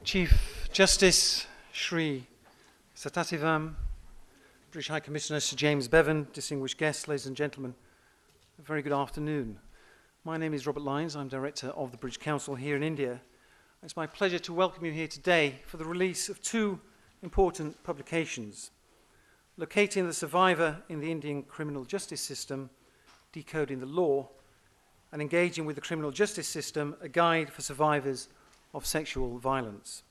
Chief Justice Shri Sathasivam, British High Commissioner Sir James Bevan, distinguished guests, ladies and gentlemen, a very good afternoon. My name is Robert Lyons. I'm Director of the British Council here in India. It's my pleasure to welcome you here today for the release of two important publications: Locating the Survivor in the Indian Criminal Justice System, Decoding the Law, and Engaging with the Criminal Justice System, a Guide for Survivors of Sexual Violence.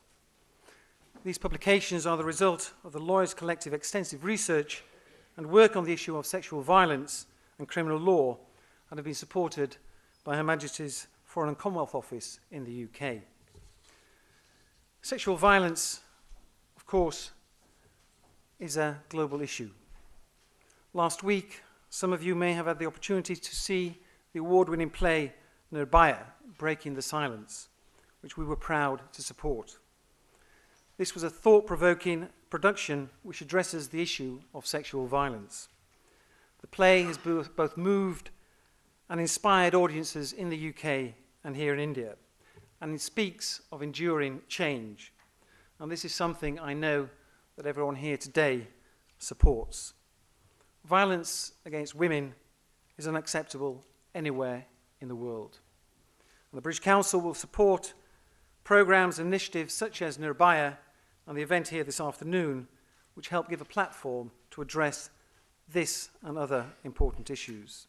These publications are the result of the Lawyers Collective extensive research and work on the issue of sexual violence and criminal law, and have been supported by Her Majesty's Foreign and Commonwealth Office in the UK. Sexual violence, of course, is a global issue. Last week, some of you may have had the opportunity to see the award-winning play Nirbhaya, Breaking the Silence, which we were proud to support. This was a thought-provoking production which addresses the issue of sexual violence. The play has both moved and inspired audiences in the UK and here in India, and it speaks of enduring change. And this is something I know that everyone here today supports. Violence against women is unacceptable anywhere in the world. And the British Council will support programs and initiatives such as Nirbhaya and the event here this afternoon, which help give a platform to address this and other important issues.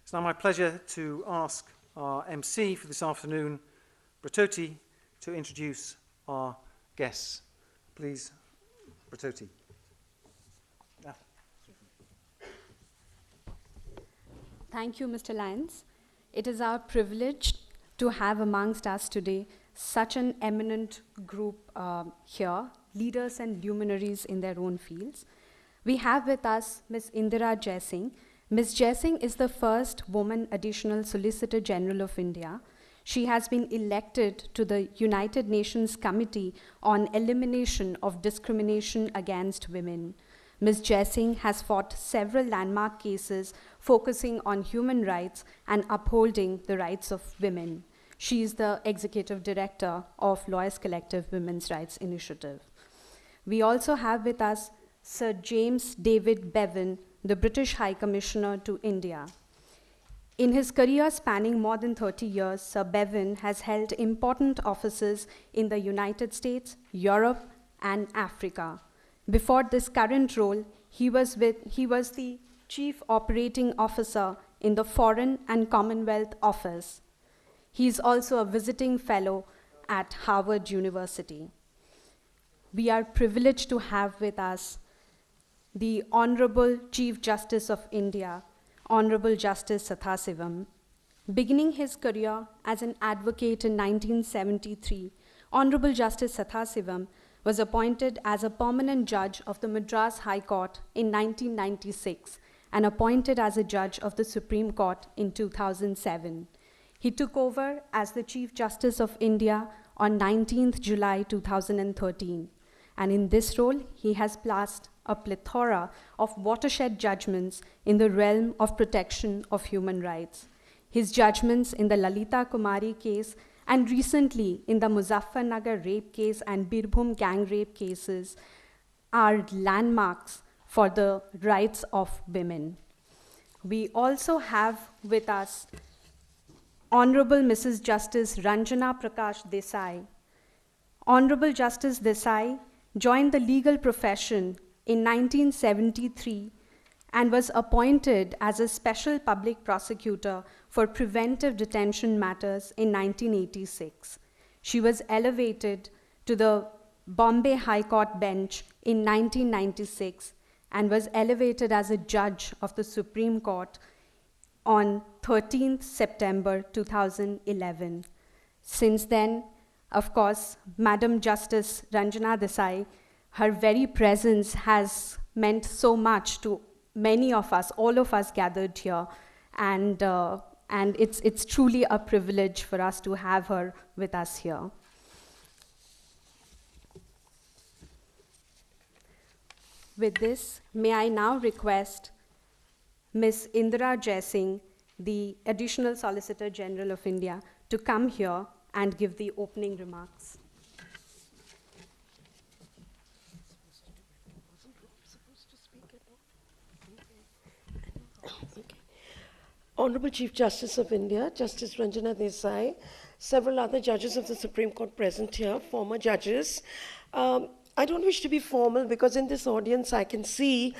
It's now my pleasure to ask our MC for this afternoon, Bratoti, to introduce our guests. Please, Bratoti. Thank you, Mr. Lyons. It is our privilege to have amongst us today such an eminent group here, leaders and luminaries in their own fields. We have with us Ms. Indira Jaising. Ms. Jaising is the first woman Additional Solicitor General of India. She has been elected to the United Nations Committee on Elimination of Discrimination Against Women. Ms. Jaising has fought several landmark cases focusing on human rights and upholding the rights of women. She is the Executive Director of Lawyers Collective Women's Rights Initiative. We also have with us Sir James David Bevan, the British High Commissioner to India. In his career spanning more than 30 years, Sir Bevan has held important offices in the United States, Europe, and Africa. Before this current role, he was the Chief Operating Officer in the Foreign and Commonwealth Office. He is also a visiting fellow at Harvard University. We are privileged to have with us the Honorable Chief Justice of India, Honorable Justice Sathasivam. Beginning his career as an advocate in 1973, Honorable Justice Sathasivam was appointed as a permanent judge of the Madras High Court in 1996 and appointed as a judge of the Supreme Court in 2007. He took over as the Chief Justice of India on 19th July 2013. And in this role, he has passed a plethora of watershed judgments in the realm of protection of human rights. His judgments in the Lalita Kumari case and recently in the Muzaffarnagar rape case and Birbhum gang rape cases are landmarks for the rights of women. We also have with us Honorable Mrs. Justice Ranjana Prakash Desai. Honorable Justice Desai joined the legal profession in 1973 and was appointed as a special public prosecutor for preventive detention matters in 1986. She was elevated to the Bombay High Court bench in 1996 and was elevated as a judge of the Supreme Court on 13th September 2011. Since then, of course, Madam Justice Ranjana Desai, her very presence has meant so much to many of us, all of us gathered here, and it's truly a privilege for us to have her with us here. With this, may I now request Ms. Indira Jaising, the Additional Solicitor General of India, to come here and give the opening remarks. Honorable Chief Justice of India, Justice Ranjana Desai, several other judges of the Supreme Court present here, former judges. I don't wish to be formal because in this audience I can see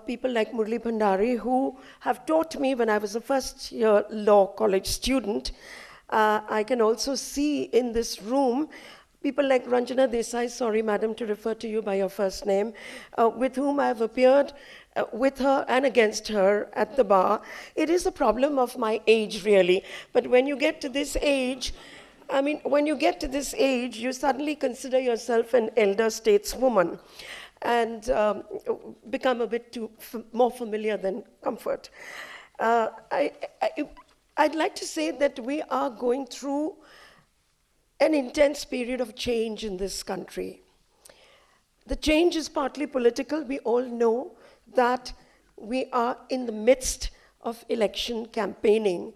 people like Murli Bhandari who have taught me when I was a first-year law college student. I can also see in this room people like Ranjana Desai, sorry madam to refer to you by your first name, with whom I have appeared with her and against her at the bar. It is a problem of my age really, but when you get to this age, when you get to this age, you suddenly consider yourself an elder stateswoman and become a bit more familiar than comfort. I'd like to say that we are going through an intense period of change in this country. The change is partly political. We all know that we are in the midst of election campaigning,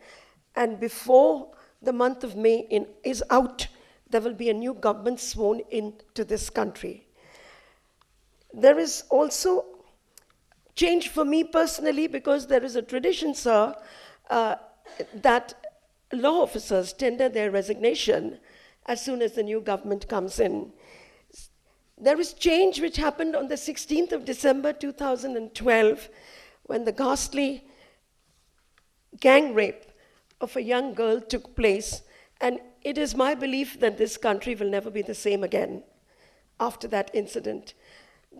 and before the month of May is out, there will be a new government sworn into this country. There is also change for me personally because there is a tradition, sir, that law officers tender their resignation as soon as the new government comes in. There is change which happened on the 16th of December 2012 when the ghastly gang rape of a young girl took place, and it is my belief that this country will never be the same again after that incident.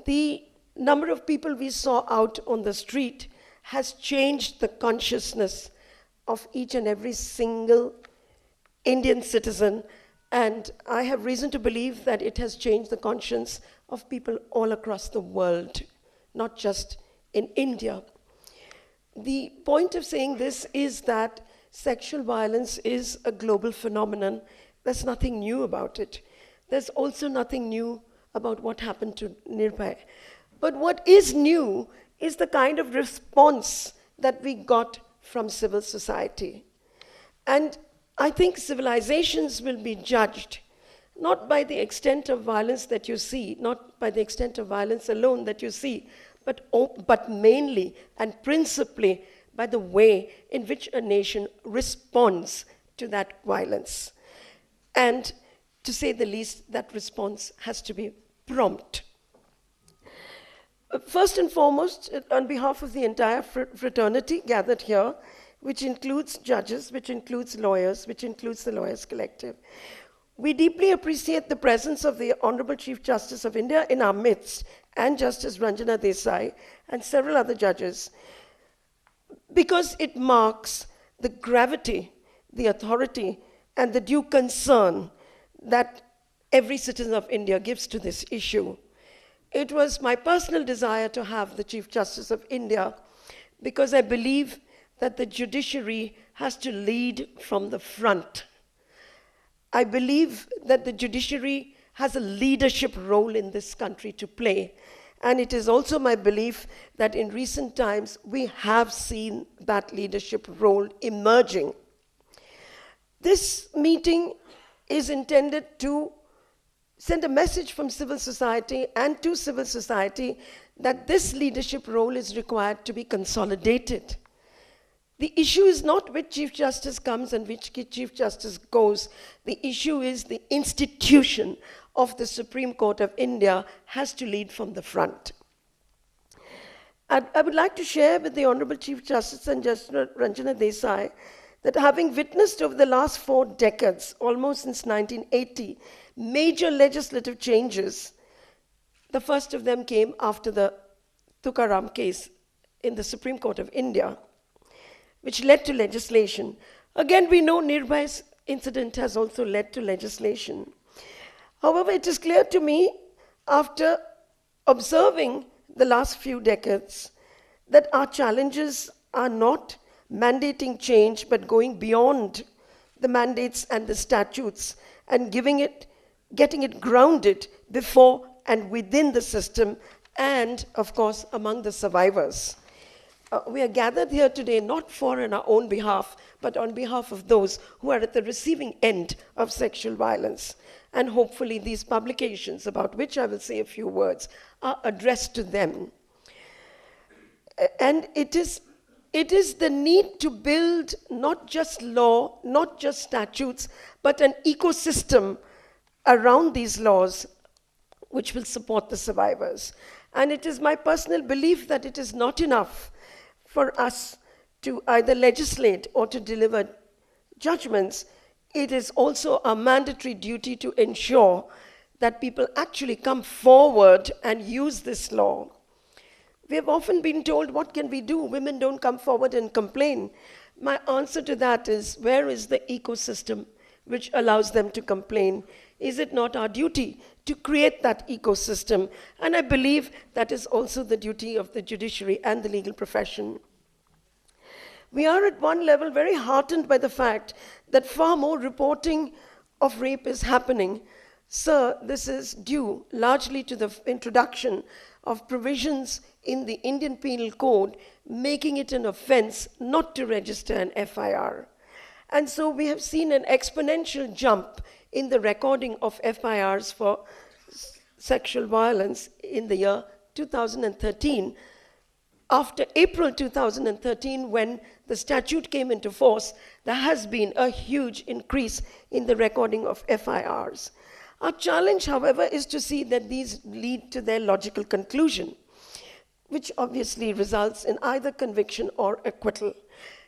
The number of people we saw out on the street has changed the consciousness of each and every single Indian citizen, and I have reason to believe that it has changed the conscience of people all across the world, not just in India. The point of saying this is that sexual violence is a global phenomenon. There's nothing new about it. There's also nothing new about what happened to Nirbhay. But what is new is the kind of response that we got from civil society. And I think civilizations will be judged not by the extent of violence that you see, not by the extent of violence alone that you see, but mainly and principally by the way in which a nation responds to that violence. And to say the least, that response has to be prompt. First and foremost, on behalf of the entire fraternity gathered here, which includes judges, which includes lawyers, which includes the Lawyers Collective, we deeply appreciate the presence of the Honorable Chief Justice of India in our midst, and Justice Ranjana Desai, and several other judges, because it marks the gravity, the authority, and the due concern that every citizen of India gives to this issue. It was my personal desire to have the Chief Justice of India because I believe that the judiciary has to lead from the front. I believe that the judiciary has a leadership role in this country to play. And it is also my belief that in recent times, we have seen that leadership role emerging. This meeting is intended to send a message from civil society and to civil society that this leadership role is required to be consolidated. The issue is not which Chief Justice comes and which Chief Justice goes. The issue is the institution of the Supreme Court of India has to lead from the front. I would like to share with the Honorable Chief Justice and Justice Ranjana Desai that having witnessed over the last 4 decades, almost since 1980, major legislative changes, the first of them came after the Tukaram case in the Supreme Court of India, which led to legislation. Again, we know Nirbhay's incident has also led to legislation. However, it is clear to me, after observing the last few decades, that our challenges are not mandating change, but going beyond the mandates and the statutes and getting it grounded before and within the system and, of course, among the survivors. We are gathered here today not for on our own behalf, but on behalf of those who are at the receiving end of sexual violence. And hopefully these publications, about which I will say a few words, are addressed to them. And it is It is the need to build not just law, not just statutes, but an ecosystem around these laws which will support the survivors. And it is my personal belief that it is not enough for us to either legislate or to deliver judgments. It is also a mandatory duty to ensure that people actually come forward and use this law. We have often been told, what can we do? Women don't come forward and complain. My answer to that is, where is the ecosystem which allows them to complain? Is it not our duty to create that ecosystem? And I believe that is also the duty of the judiciary and the legal profession. We are at one level very heartened by the fact that far more reporting of rape is happening. Sir, this is due largely to the introduction of provisions in the Indian Penal Code making it an offense not to register an FIR. And so we have seen an exponential jump in the recording of FIRs for sexual violence in the year 2013. After April 2013, when the statute came into force, there has been a huge increase in the recording of FIRs. Our challenge, however, is to see that these lead to their logical conclusion, which obviously results in either conviction or acquittal.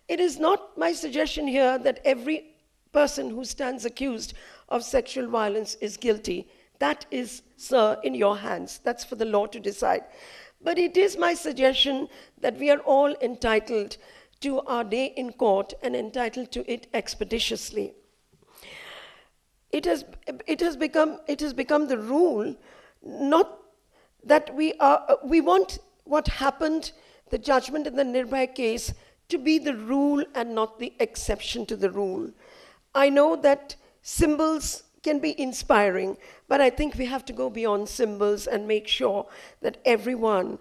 It is not my suggestion here that every person who stands accused of sexual violence is guilty. That is, sir, in your hands. That's for the law to decide. But it is my suggestion that we are all entitled to our day in court and entitled to it expeditiously. It has become the rule, not that we want what happened, the judgment in the Nirbhaya case, to be the rule and not the exception to the rule. I know that symbols can be inspiring, but I think we have to go beyond symbols and make sure that everyone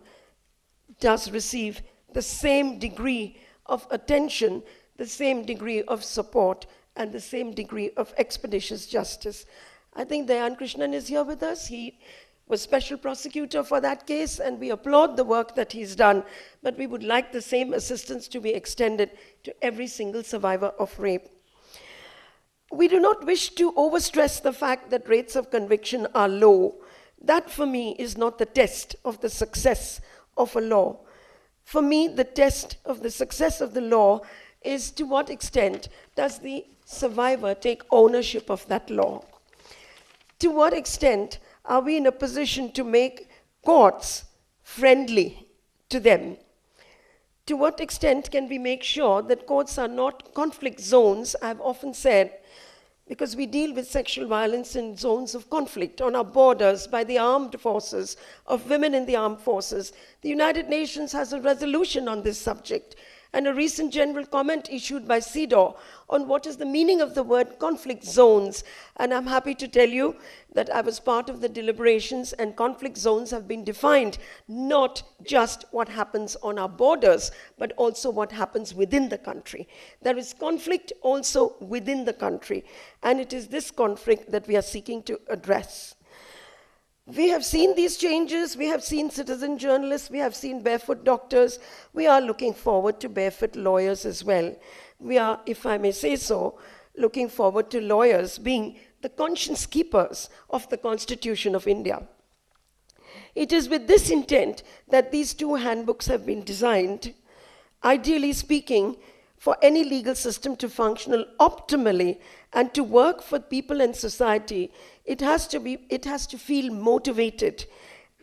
does receive the same degree of attention, the same degree of support, and the same degree of expeditious justice. I think Dayan Krishnan is here with us. He was special prosecutor for that case, and we applaud the work that he's done, but we would like the same assistance to be extended to every single survivor of rape. We do not wish to overstress the fact that rates of conviction are low. That, for me, is not the test of the success of a law. For me, the test of the success of the law is to what extent does the survivor take ownership of that law? To what extent are we in a position to make courts friendly to them? To what extent can we make sure that courts are not conflict zones? I've often said, because we deal with sexual violence in zones of conflict on our borders by the armed forces, of women in the armed forces. The United Nations has a resolution on this subject, and a recent general comment issued by CEDAW on what is the meaning of the word conflict zones. And I'm happy to tell you that I was part of the deliberations, and conflict zones have been defined, not just what happens on our borders, but also what happens within the country. There is conflict also within the country, and it is this conflict that we are seeking to address. We have seen these changes. We have seen citizen journalists. We have seen barefoot doctors. We are looking forward to barefoot lawyers as well. We are, if I may say so, looking forward to lawyers being the conscience keepers of the Constitution of India. It is with this intent that these two handbooks have been designed, ideally speaking, for any legal system to function optimally and to work for people and society. It has to feel motivated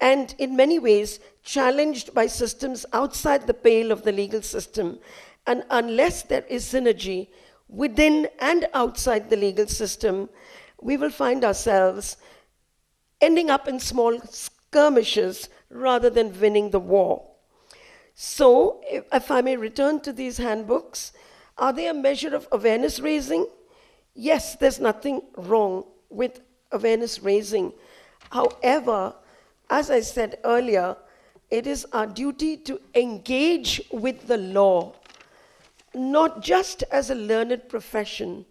and in many ways challenged by systems outside the pale of the legal system. And unless there is synergy within and outside the legal system, we will find ourselves ending up in small skirmishes rather than winning the war. So, if I may return to these handbooks, are they a measure of awareness raising? Yes, there's nothing wrong with awareness raising. However, as I said earlier, it is our duty to engage with the law, not just as a learned profession,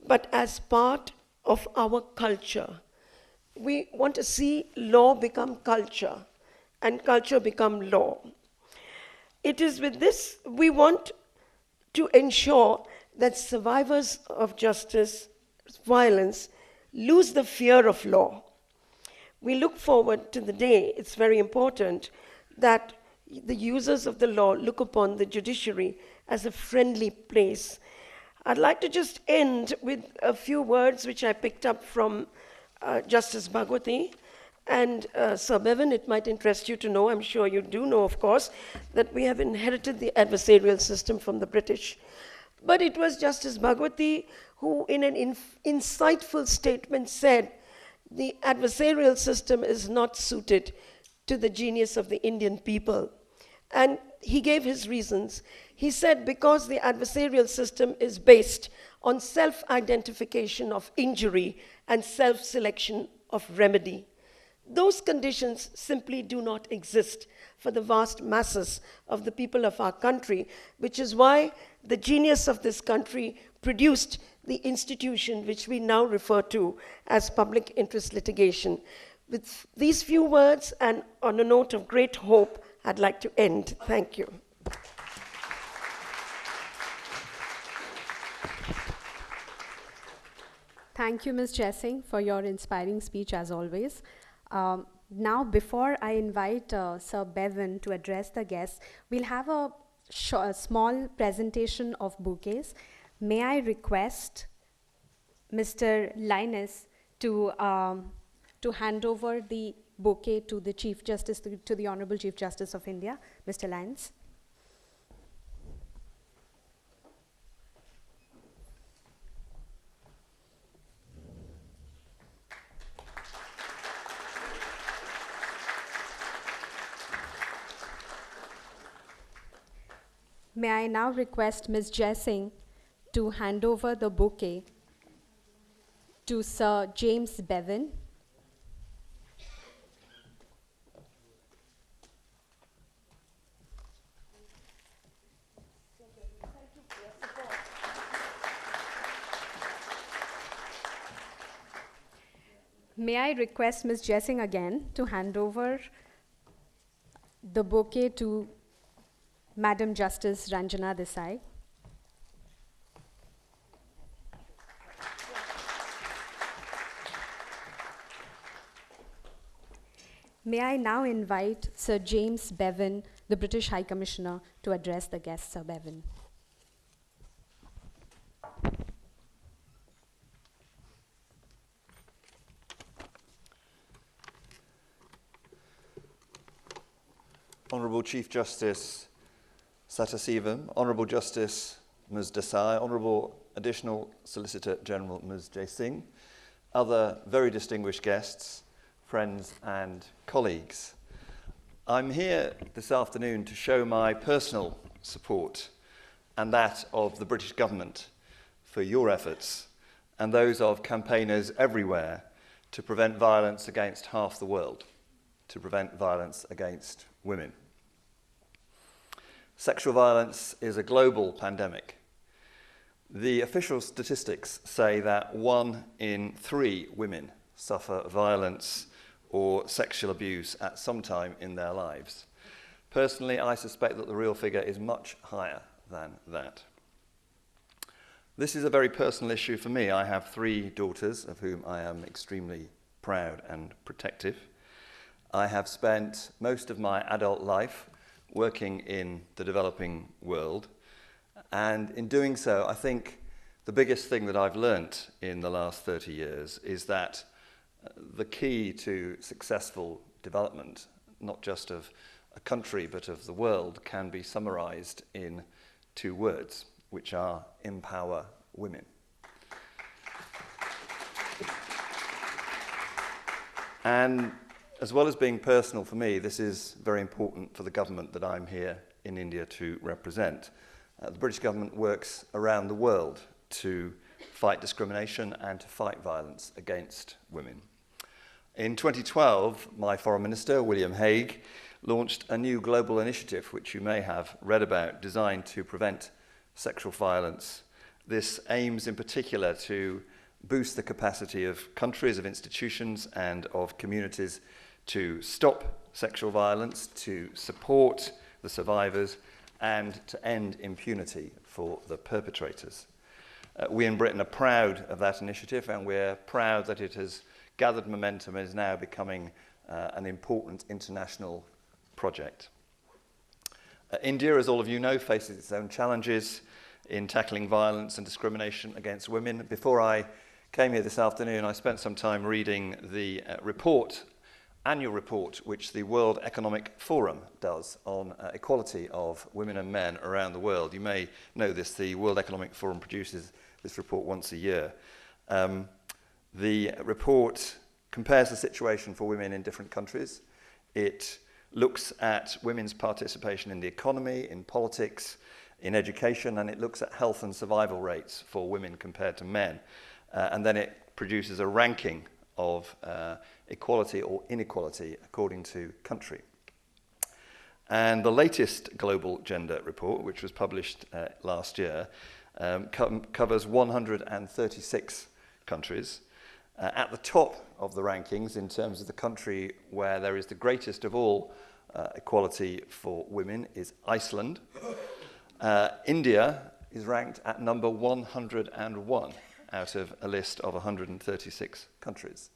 but as part of our culture. We want to see law become culture and culture become law. It is with this we want to ensure that survivors of justice violence lose the fear of law. We look forward to the day, it's very important, that the users of the law look upon the judiciary as a friendly place. I'd like to just end with a few words which I picked up from Justice Bhagwati. And Sir Bevan, it might interest you to know, I'm sure you do know, of course, that we have inherited the adversarial system from the British. But it was Justice Bhagwati who, in an insightful statement, said, the adversarial system is not suited to the genius of the Indian people. And he gave his reasons. He said, because the adversarial system is based on self-identification of injury and self-selection of remedy. Those conditions simply do not exist for the vast masses of the people of our country, which is why the genius of this country produced the institution which we now refer to as public interest litigation. With these few words and on a note of great hope, I'd like to end. Thank you. Thank you, Ms. Jessing, for your inspiring speech as always. Now, before I invite Sir Bevan to address the guests, we'll have a small presentation of bouquets. May I request Mr. Linus to hand over the bouquet to the Chief Justice, to the Honorable Chief Justice of India, Mr. Lyons. May I now request Ms. Jessing to hand over the bouquet to Sir James Bevan. May I request Ms. Jessing again to hand over the bouquet to Madam Justice Ranjana Desai. May I now invite Sir James Bevan, the British High Commissioner, to address the guests. Sir Bevan. Honourable Chief Justice Sathasivam, Honourable Justice Ms. Desai, Honourable Additional Solicitor General Ms. Jai Singh, other very distinguished guests, friends and colleagues. I'm here this afternoon to show my personal support and that of the British government for your efforts and those of campaigners everywhere to prevent violence against half the world, to prevent violence against women. Sexual violence is a global pandemic. The official statistics say that 1 in 3 women suffer violence or sexual abuse at some time in their lives. Personally, I suspect that the real figure is much higher than that. This is a very personal issue for me. I have 3 daughters, of whom I am extremely proud and protective. I have spent most of my adult life working in the developing world, and in doing so, I think the biggest thing that I've learnt in the last 30 years is that the key to successful development, not just of a country but of the world, can be summarized in 2 words, which are empower women. And as well as being personal for me, this is very important for the government that I'm here in India to represent. The British government works around the world to fight discrimination and to fight violence against women. In 2012, my Foreign Minister, William Hague, launched a new global initiative, which you may have read about, designed to prevent sexual violence. This aims in particular to boost the capacity of countries, of institutions, and of communities to stop sexual violence, to support the survivors, and to end impunity for the perpetrators. We in Britain are proud of that initiative, and we're proud that it has gathered momentum and is now becoming an important international project. India, as all of you know, faces its own challenges in tackling violence and discrimination against women. Before I came here this afternoon, I spent some time reading the annual report which the World Economic Forum does on equality of women and men around the world. You may know this, the World Economic Forum produces this report once a year. The report compares the situation for women in different countries. It looks at women's participation in the economy, in politics, in education, and it looks at health and survival rates for women compared to men. And then it produces a ranking of equality or inequality according to country. And the latest Global Gender Report, which was published last year, covers 136 countries. At the top of the rankings, in terms of the country where there is the greatest of all equality for women, is Iceland. India is ranked at number 101 out of a list of 136 countries.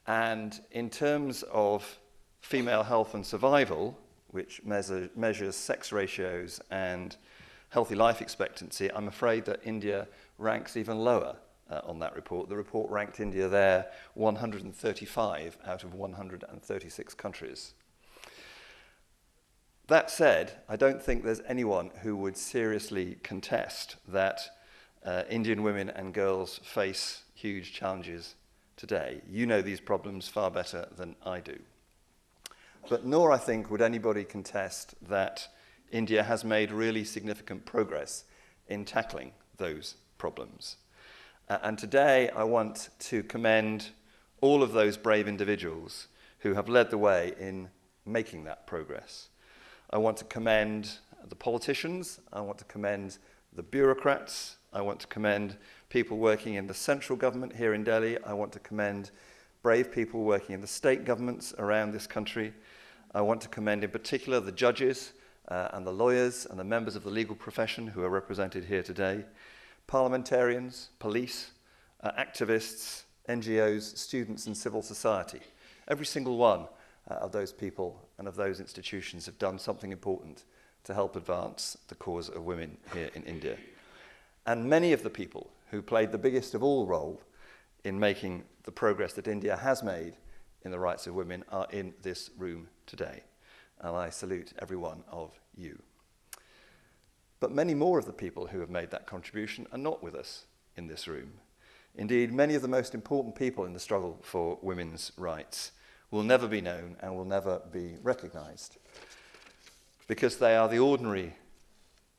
And in terms of female health and survival, which measures sex ratios and healthy life expectancy, I'm afraid that India ranks even lower on that report. The report ranked India there 135 out of 136 countries. That said, I don't think there's anyone who would seriously contest that Indian women and girls face huge challenges today. You know these problems far better than I do. But nor, I think, would anybody contest that India has made really significant progress in tackling those problems. And today I want to commend all of those brave individuals who have led the way in making that progress. I want to commend the politicians, I want to commend the bureaucrats, I want to commend people working in the central government here in Delhi, I want to commend brave people working in the state governments around this country. I want to commend in particular the judges and the lawyers and the members of the legal profession who are represented here today, parliamentarians, police, activists, NGOs, students and civil society. Every single one of those people and of those institutions have done something important to help advance the cause of women here in India. And many of the people who played the biggest of all role in making the progress that India has made in the rights of women are in this room today. And I salute every one of you. But many more of the people who have made that contribution are not with us in this room. Indeed, many of the most important people in the struggle for women's rights will never be known and will never be recognized, because they are the ordinary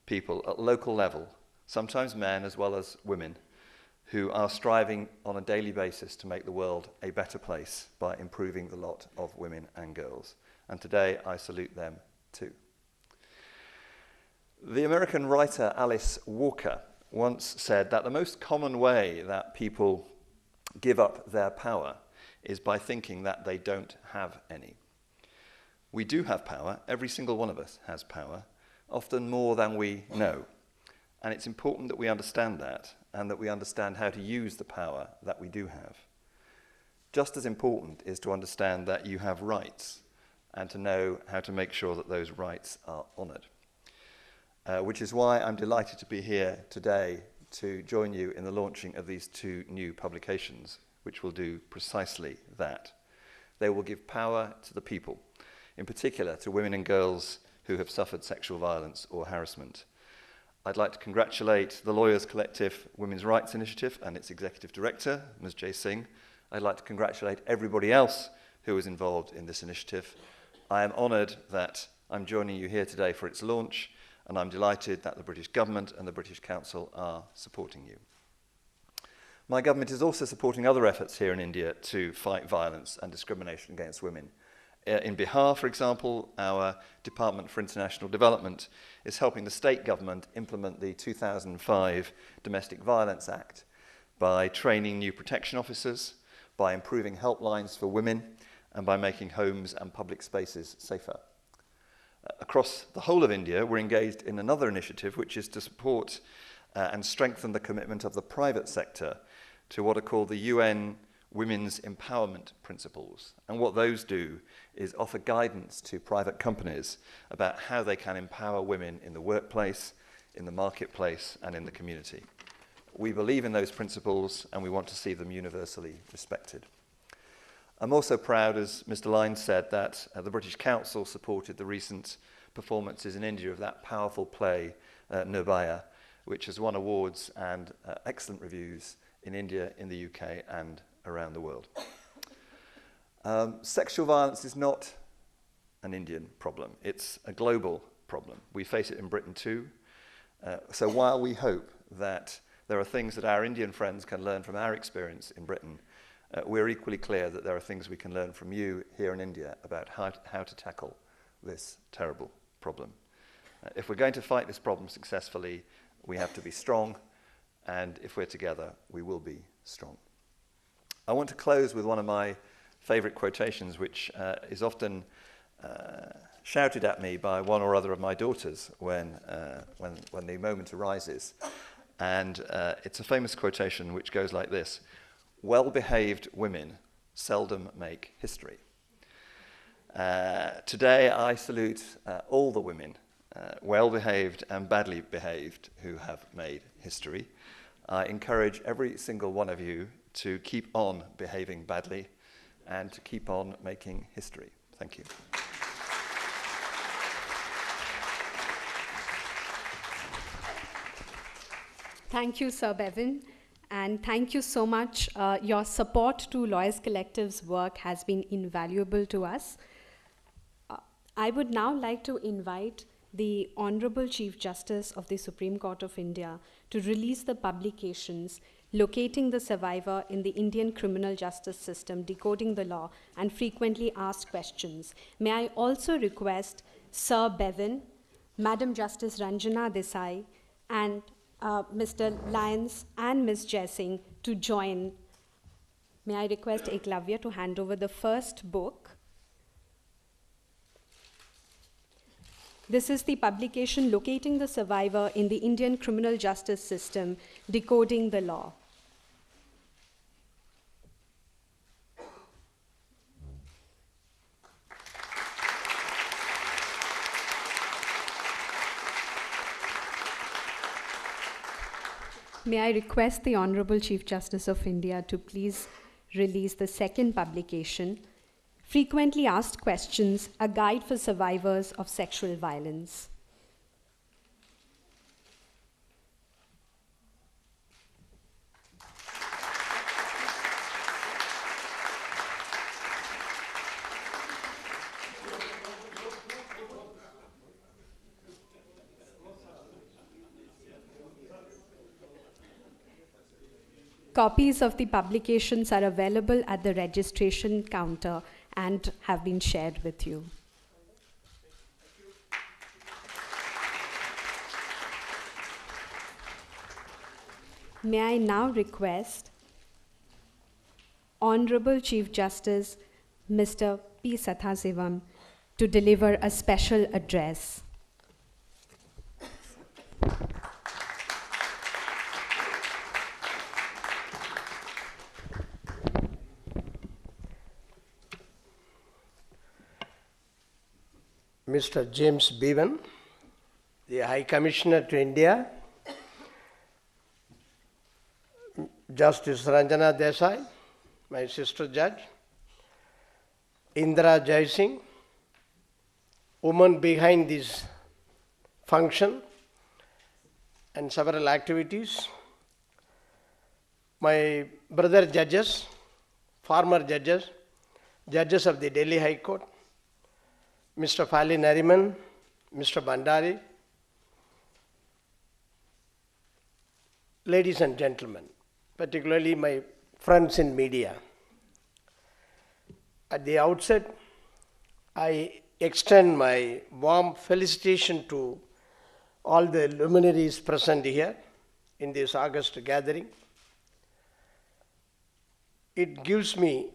people at local level, sometimes men as well as women, who are striving on a daily basis to make the world a better place by improving the lot of women and girls. And today I salute them too. The American writer Alice Walker once said that the most common way that people give up their power is by thinking that they don't have any. We do have power, every single one of us has power, often more than we know. And it's important that we understand that, and that we understand how to use the power that we do have. Just as important is to understand that you have rights, and to know how to make sure that those rights are honoured. Which is why I'm delighted to be here today to join you in the launching of these two new publications, which will do precisely that. They will give power to the people, in particular to women and girls who have suffered sexual violence or harassment. I'd like to congratulate the Lawyers Collective Women's Rights Initiative and its Executive Director, Ms. Jay Singh. I'd like to congratulate everybody else who was involved in this initiative. I am honoured that I'm joining you here today for its launch, and I'm delighted that the British Government and the British Council are supporting you. My government is also supporting other efforts here in India to fight violence and discrimination against women. In Bihar, for example, our Department for International Development is helping the state government implement the 2005 Domestic Violence Act by training new protection officers, by improving helplines for women, and by making homes and public spaces safer. Across the whole of India, we're engaged in another initiative, which is to support and strengthen the commitment of the private sector to what are called the UN Women's Empowerment Principles. And what those do is offer guidance to private companies about how they can empower women in the workplace, in the marketplace, and in the community. We believe in those principles, and we want to see them universally respected. I'm also proud, as Mr. Lyons said, that the British Council supported the recent performances in India of that powerful play, Nirbhaya, which has won awards and excellent reviews in India, in the UK, and around the world. Sexual violence is not an Indian problem. It's a global problem. We face it in Britain too. So while we hope that there are things that our Indian friends can learn from our experience in Britain, we're equally clear that there are things we can learn from you here in India about how to tackle this terrible problem. If we're going to fight this problem successfully, we have to be strong, and if we're together, we will be strong. I want to close with one of my favorite quotations, which is often shouted at me by one or other of my daughters when the moment arises. And it's a famous quotation which goes like this: "Well-behaved women seldom make history." Today I salute all the women, well-behaved and badly behaved, who have made history. I encourage every single one of you to keep on behaving badly and to keep on making history. Thank you. Thank you, Sir Bevan, and thank you so much. Your support to Lawyers Collective's work has been invaluable to us. I would now like to invite the Honorable Chief Justice of the Supreme Court of India to release the publications Locating the Survivor in the Indian Criminal Justice System, Decoding the Law, and Frequently Asked Questions. May I also request Sir Bevan, Madam Justice Ranjana Desai, and Mr. Lyons and Ms. Jaising to join. May I request Eklavya to hand over the first book. This is the publication Locating the Survivor in the Indian Criminal Justice System, Decoding the Law. May I request the Honorable Chief Justice of India to please release the second publication, Frequently Asked Questions, A Guide for Survivors of Sexual Violence. Copies of the publications are available at the registration counter and have been shared with you. May I now request Honorable Chief Justice Mr. P. Sathasivam to deliver a special address. Mr. James Bevan, the High Commissioner to India, Justice Ranjana Desai, my sister judge, Indra Jaising, woman behind this function and several activities, my brother judges, former judges, judges of the Delhi High Court, Mr. Fali Nariman, Mr. Bandari, ladies and gentlemen, particularly my friends in media. At the outset, I extend my warm felicitation to all the luminaries present here in this August gathering. It gives me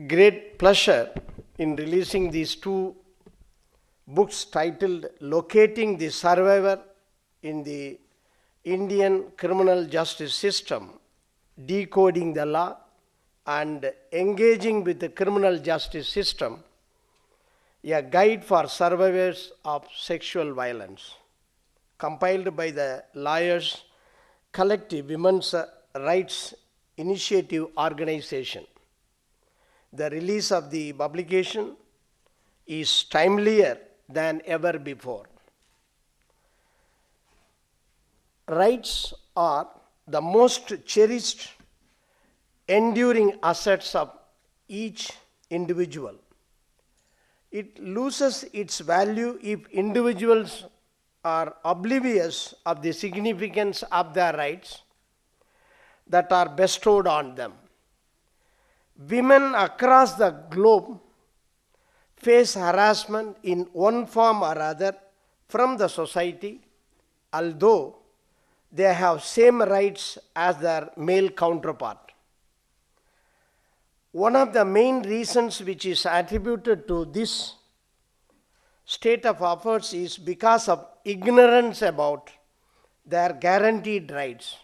great pleasure in releasing these two books titled Locating the Survivor in the Indian Criminal Justice System, Decoding the Law, and Engaging with the Criminal Justice System, a guide for survivors of sexual violence, compiled by the Lawyers Collective Women's Rights Initiative Organization. The release of the publication is timelier than ever before. Rights are the most cherished, enduring assets of each individual. It loses its value if individuals are oblivious of the significance of their rights that are bestowed on them. Women across the globe face harassment in one form or other from the society, although they have same rights as their male counterpart. One of the main reasons which is attributed to this state of affairs is because of ignorance about their guaranteed rights.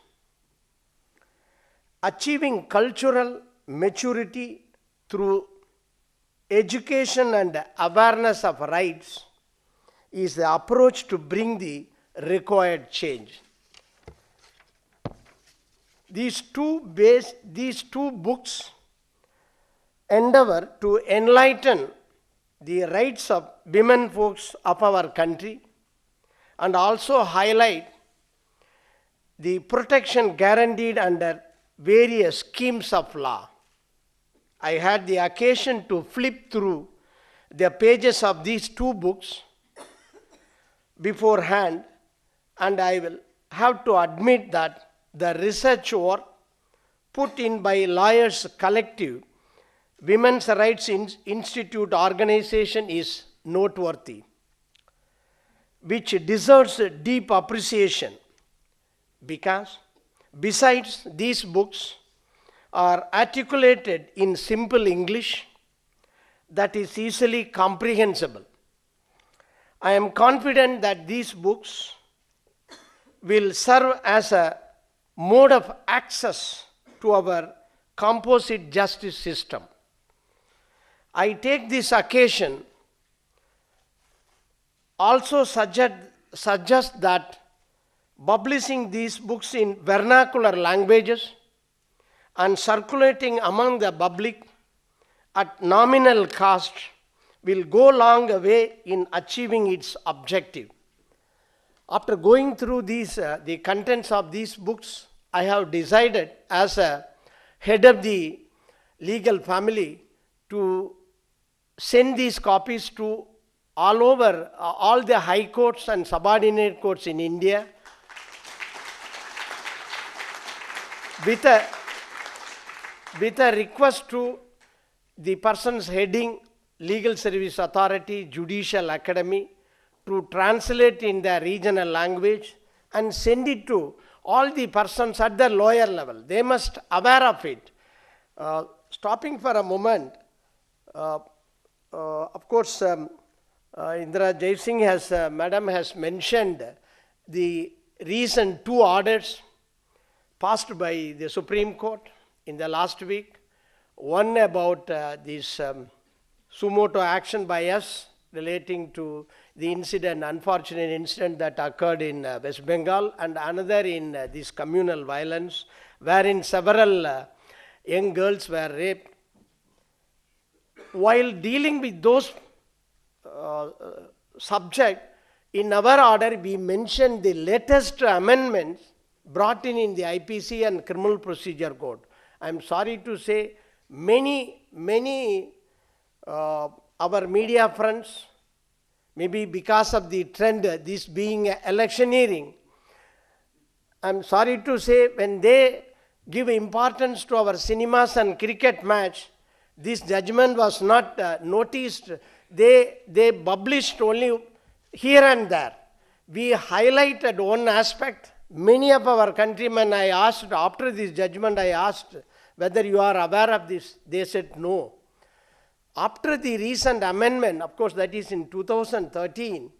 Achieving cultural maturity through education and awareness of rights is the approach to bring the required change. These two books endeavor to enlighten the rights of women folks of our country and also highlight the protection guaranteed under various schemes of law. I had the occasion to flip through the pages of these two books beforehand, and I will have to admit that the research work put in by Lawyers Collective Women's Rights Institute organization is noteworthy, which deserves deep appreciation because besides these books are articulated in simple English that is easily comprehensible. I am confident that these books will serve as a mode of access to our composite justice system. I take this occasion also suggest that publishing these books in vernacular languages and circulating among the public at nominal cost will go long a way in achieving its objective. After going through the contents of these books, I have decided as a head of the legal family to send these copies to all over all the high courts and subordinate courts in India with a request to the persons heading Legal Service Authority, Judicial Academy to translate in their regional language and send it to all the persons at the lawyer level. They must aware of it. Stopping for a moment, of course, Indira Jaisingh Madam has mentioned the recent two orders passed by the Supreme Court in the last week. One about this sumo motu action by us relating to the unfortunate incident that occurred in West Bengal, and another in this communal violence, wherein several young girls were raped. While dealing with those subjects, in our order we mentioned the latest amendments brought in the IPC and Criminal Procedure Code. I am sorry to say many our media friends, maybe because of the trend, this being electioneering, I am sorry to say when they give importance to our cinemas and cricket match, this judgment was not noticed. They published only here and there. We highlighted one aspect. Many of our countrymen, I asked, after this judgment, I asked whether you are aware of this. They said no. after the recent amendment, of course that is in 2013,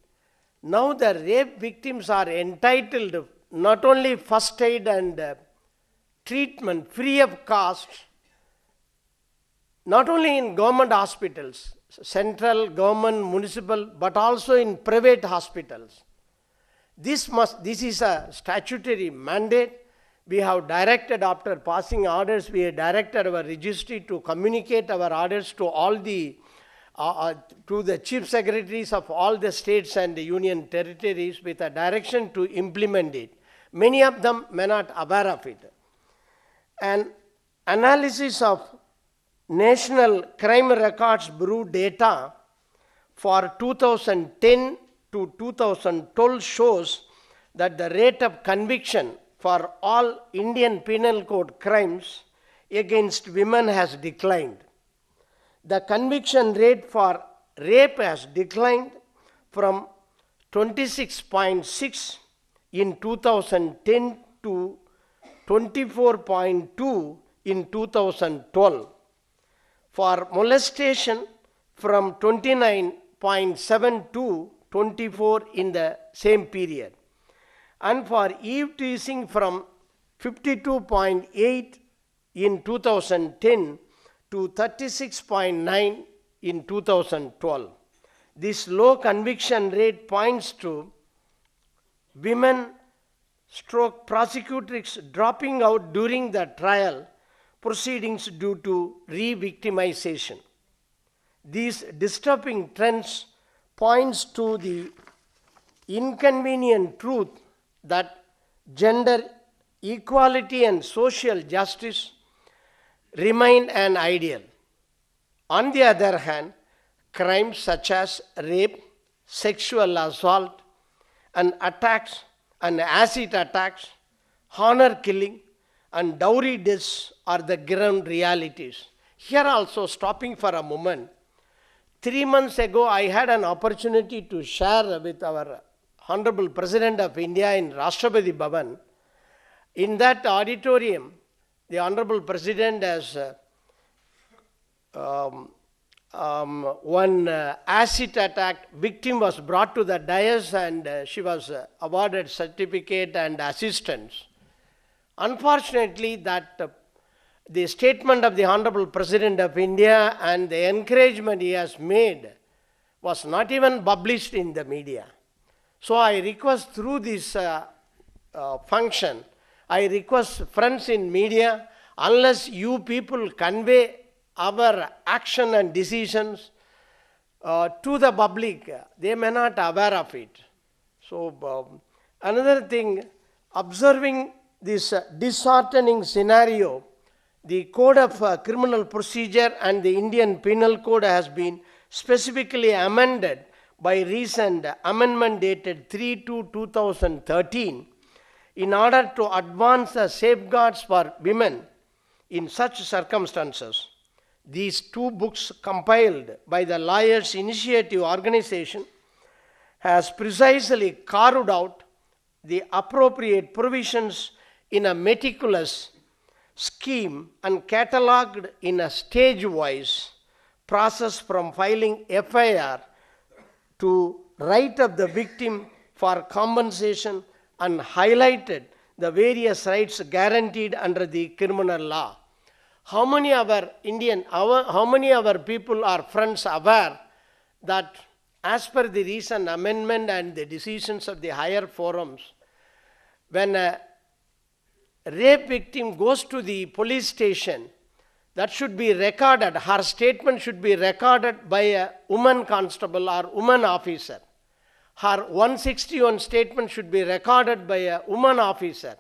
now the rape victims are entitled not only first aid and treatment free of cost, not only in government hospitals, central, government, municipal, but also in private hospitals. This is a statutory mandate. We have directed, after passing orders, we have directed our registry to communicate our orders to all the to the chief secretaries of all the states and the union territories with a direction to implement it. Many of them may not aware of it. An analysis of National Crime Records Bureau data for 2010 to 2012 shows that the rate of conviction for all Indian Penal Code crimes against women has declined. The conviction rate for rape has declined from 26.6 in 2010 to 24.2 in 2012. For molestation, from 29.7 to 24 in the same period. And for eve teasing, from 52.8 in 2010 to 36.9 in 2012. This low conviction rate points to women stroke prosecutors dropping out during the trial proceedings due to re-victimization. These disturbing trends points to the inconvenient truth that gender equality and social justice remain an ideal. On the other hand, crimes such as rape, sexual assault, and attacks and acid attacks, honor killing, and dowry deaths are the ground realities. Here also, stopping for a moment, 3 months ago I had an opportunity to share with our Honorable President of India in Rashtrapati Bhavan. In that auditorium, the Honorable President has one acid attack victim was brought to the dais and she was awarded certificate and assistance. Unfortunately, the statement of the Honorable President of India and the encouragement he has made was not even published in the media. So I request through this function, I request friends in media, unless you people convey our action and decisions to the public, they may not aware of it. So another thing, observing this disheartening scenario, the Code of Criminal Procedure and the Indian Penal Code has been specifically amended by recent amendment dated 3/2/2013 in order to advance the safeguards for women in such circumstances. These two books, compiled by the Lawyers Initiative Organization, has precisely carved out the appropriate provisions in a meticulous scheme and catalogued in a stage-wise process from filing FIR to right of the victim for compensation, and highlighted the various rights guaranteed under the criminal law. How many of our people are friends aware that as per the recent amendment and the decisions of the higher forums, when a rape victim goes to the police station, that should be recorded, her statement should be recorded by a woman constable or woman officer. Her 161 statement should be recorded by a woman officer.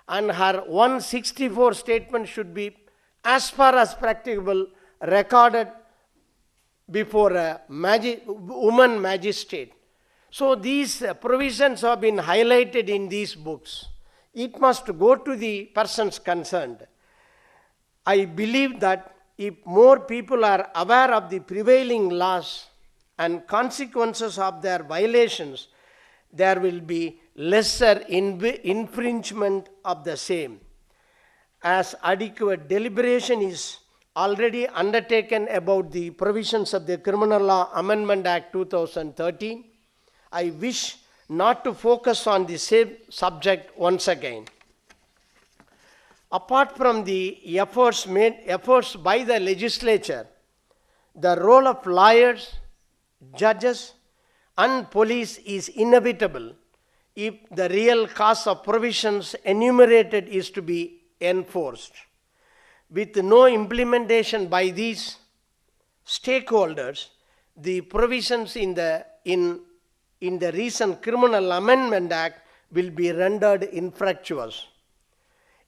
And her 164 statement should be, as far as practicable, recorded before a woman magistrate. So these provisions have been highlighted in these books. It must go to the persons concerned. I believe that if more people are aware of the prevailing laws and consequences of their violations, there will be lesser infringement of the same. As adequate deliberation is already undertaken about the provisions of the Criminal Law Amendment Act 2013. I wish not to focus on the same subject once again. Apart from the efforts by the legislature, the role of lawyers, judges, and police is inevitable if the real cause of provisions enumerated is to be enforced. With no implementation by these stakeholders, the provisions in the recent Criminal Amendment Act will be rendered infructuous.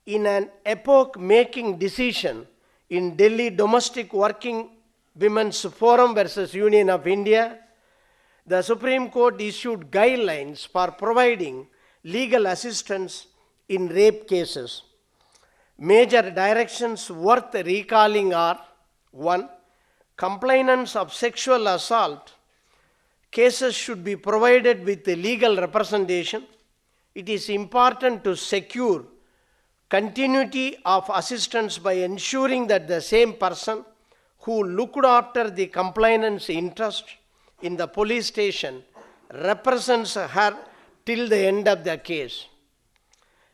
In an epoch-making decision in Delhi Domestic Working Women's Forum versus Union of India, the Supreme Court issued guidelines for providing legal assistance in rape cases. Major directions worth recalling are: 1. Complainants of sexual assault cases should be provided with legal representation. It is important to secure continuity of assistance by ensuring that the same person who looked after the complainant's interest in the police station represents her till the end of the case.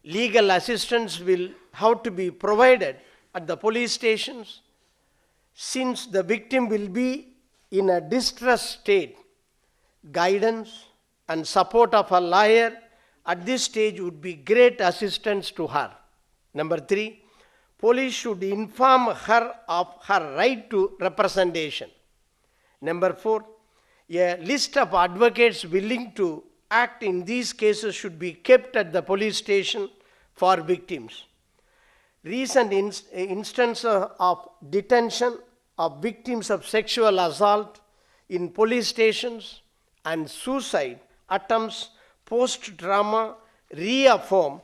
Legal assistance will have to be provided at the police stations since the victim will be in a distressed state. Guidance and support of a lawyer at this stage would be great assistance to her. Number 3, police should inform her of her right to representation. Number 4, a list of advocates willing to act in these cases should be kept at the police station for victims. Recent instances of detention of victims of sexual assault in police stations and suicide attempts post-trauma reaffirm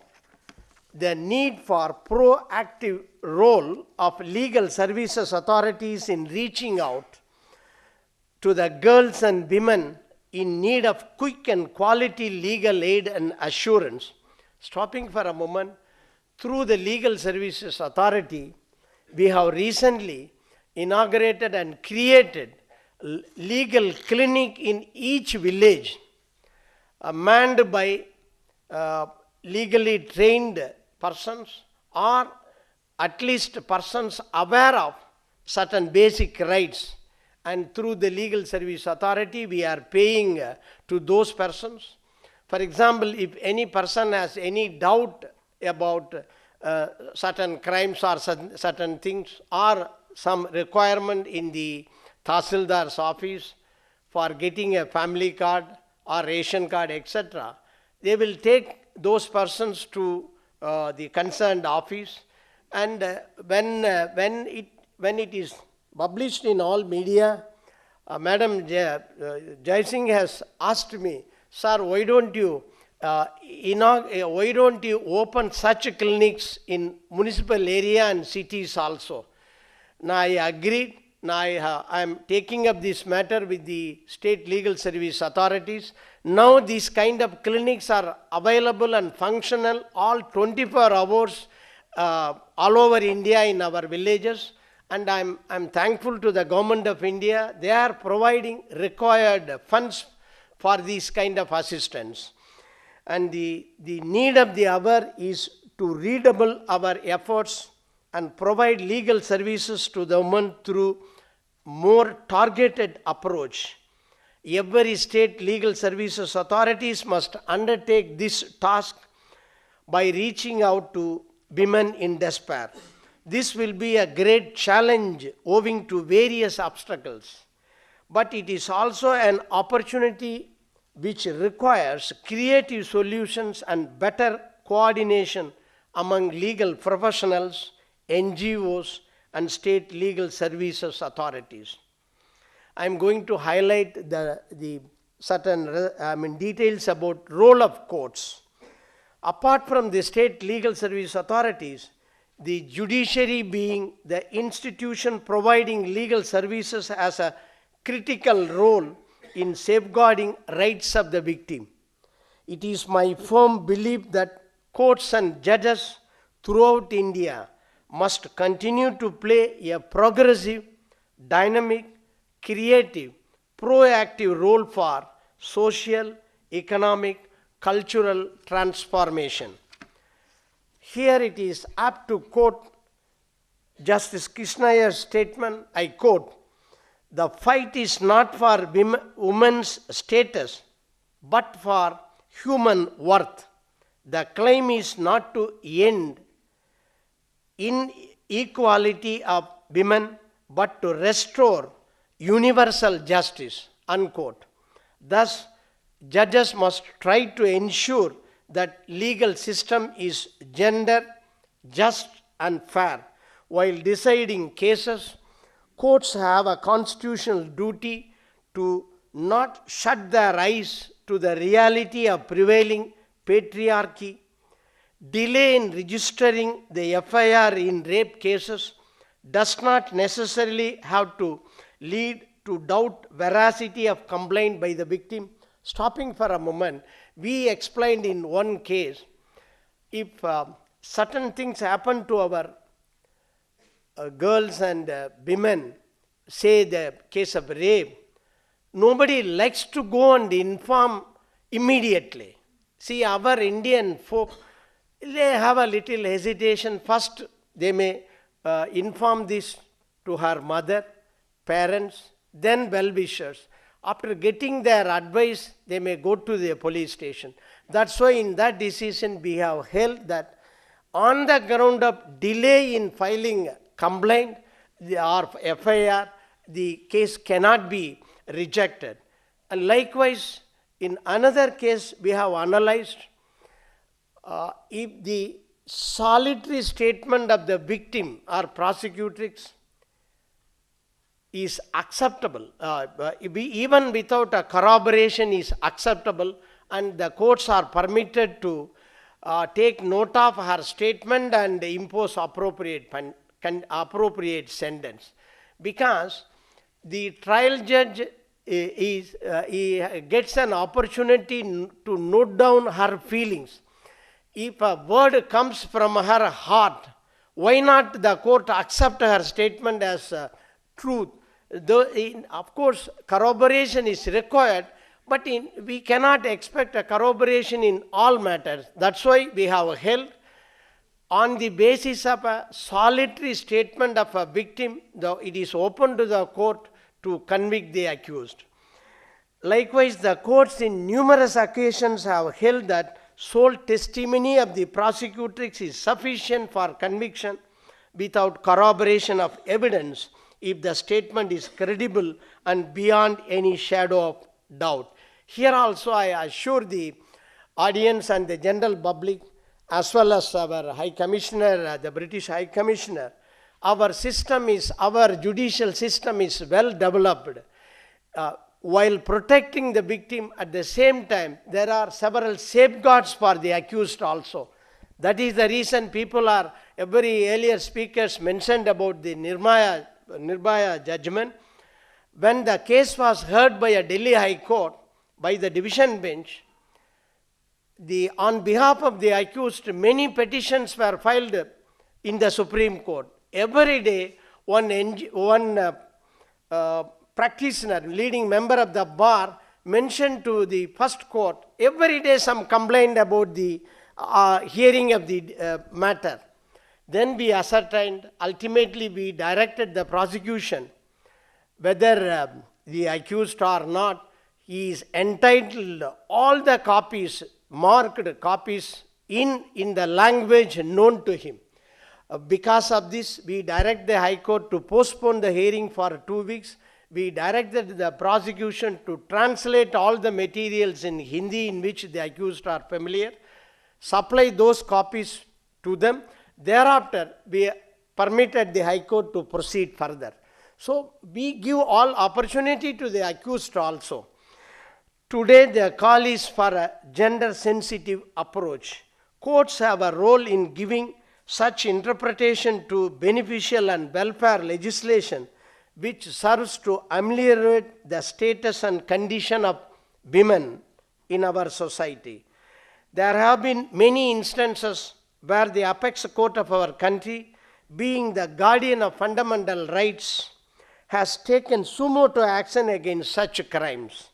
the need for proactive role of legal services authorities in reaching out to the girls and women in need of quick and quality legal aid and assurance. Stopping for a moment, through the Legal Services Authority, we have recently inaugurated and created legal clinic in each village, manned by legally trained persons or at least persons aware of certain basic rights. And through the Legal Service Authority, we are paying to those persons. For example, if any person has any doubt about certain crimes or certain things, or some requirement in the Tahsildar's office for getting a family card or ration card, etc., they will take those persons to the concerned office, and when it is published in all media, Madam Jai Singh has asked me, "Sir, why don't you open such clinics in municipal area and cities also?" Now I agreed. Now I am taking up this matter with the state legal service authorities. Now these kind of clinics are available and functional all 24 hours all over India in our villages. And I'm thankful to the government of India. They are providing required funds for this kind of assistance. And the need of the hour is to redouble our efforts and provide legal services to the women through more targeted approach. Every state legal services authorities must undertake this task by reaching out to women in despair. This will be a great challenge owing to various obstacles, but it is also an opportunity which requires creative solutions and better coordination among legal professionals, NGOs, and state legal services authorities. I am going to highlight the certain details about role of courts. Apart from the state legal service authorities, the judiciary, being the institution providing legal services, has a critical role in safeguarding rights of the victim. It is my firm belief that courts and judges throughout India must continue to play a progressive, dynamic, creative, proactive role for social, economic, cultural transformation. Here it is apt to quote Justice Krishna Iyer's statement, I quote, "The fight is not for women's status, but for human worth. The claim is not to end inequality of women, but to restore universal justice," unquote. Thus, judges must try to ensure that legal system is gender, just and fair. While deciding cases, courts have a constitutional duty to not shut their eyes to the reality of prevailing patriarchy. Delay in registering the FIR in rape cases does not necessarily have to lead to doubt veracity of complaint by the victim. Stopping for a moment, we explained in one case, if certain things happen to our girls and women, say the case of rape, nobody likes to go and inform immediately. See, our Indian folk, they have a little hesitation. First, they may inform this to her mother, parents, then well-wishers. After getting their advice, they may go to the police station. That's why in that decision we have held that on the ground of delay in filing complaint or FIR, the case cannot be rejected. And likewise, in another case we have analyzed, if the solitary statement of the victim or prosecutrix is acceptable, even without a corroboration is acceptable, and the courts are permitted to take note of her statement and impose appropriate sentence. Because the trial judge he gets an opportunity to note down her feelings. If a word comes from her heart, why not the court accept her statement as truth? Of course, corroboration is required, but we cannot expect a corroboration in all matters. That's why we have held on the basis of a solitary statement of a victim, it is open to the court to convict the accused. Likewise, the courts in numerous occasions have held that sole testimony of the prosecutrix is sufficient for conviction without corroboration of evidence if the statement is credible and beyond any shadow of doubt. Here also I assure the audience and the general public, as well as our High Commissioner, the British High Commissioner, our judicial system is well developed. While protecting the victim, at the same time, there are several safeguards for the accused also. That is the reason every earlier speakers mentioned about the Nirbhaya judgment. When the case was heard by a Delhi High Court, by the division bench, on behalf of the accused, many petitions were filed in the Supreme Court. Every day, one practitioner, leading member of the bar, mentioned to the first court, every day some complaint about the hearing of the matter. Then we ascertained, ultimately we directed the prosecution, whether the accused or not, he is entitled all the copies, marked copies in the language known to him. Because of this, we direct the High Court to postpone the hearing for 2 weeks. We directed the prosecution to translate all the materials in Hindi in which the accused are familiar, supply those copies to them. Thereafter, we permitted the High Court to proceed further. So, we give all opportunity to the accused also. Today, the call is for a gender-sensitive approach. Courts have a role in giving such interpretation to beneficial and welfare legislation which serves to ameliorate the status and condition of women in our society. There have been many instances where the apex court of our country being the guardian of fundamental rights, has taken sumo to action against such crimes.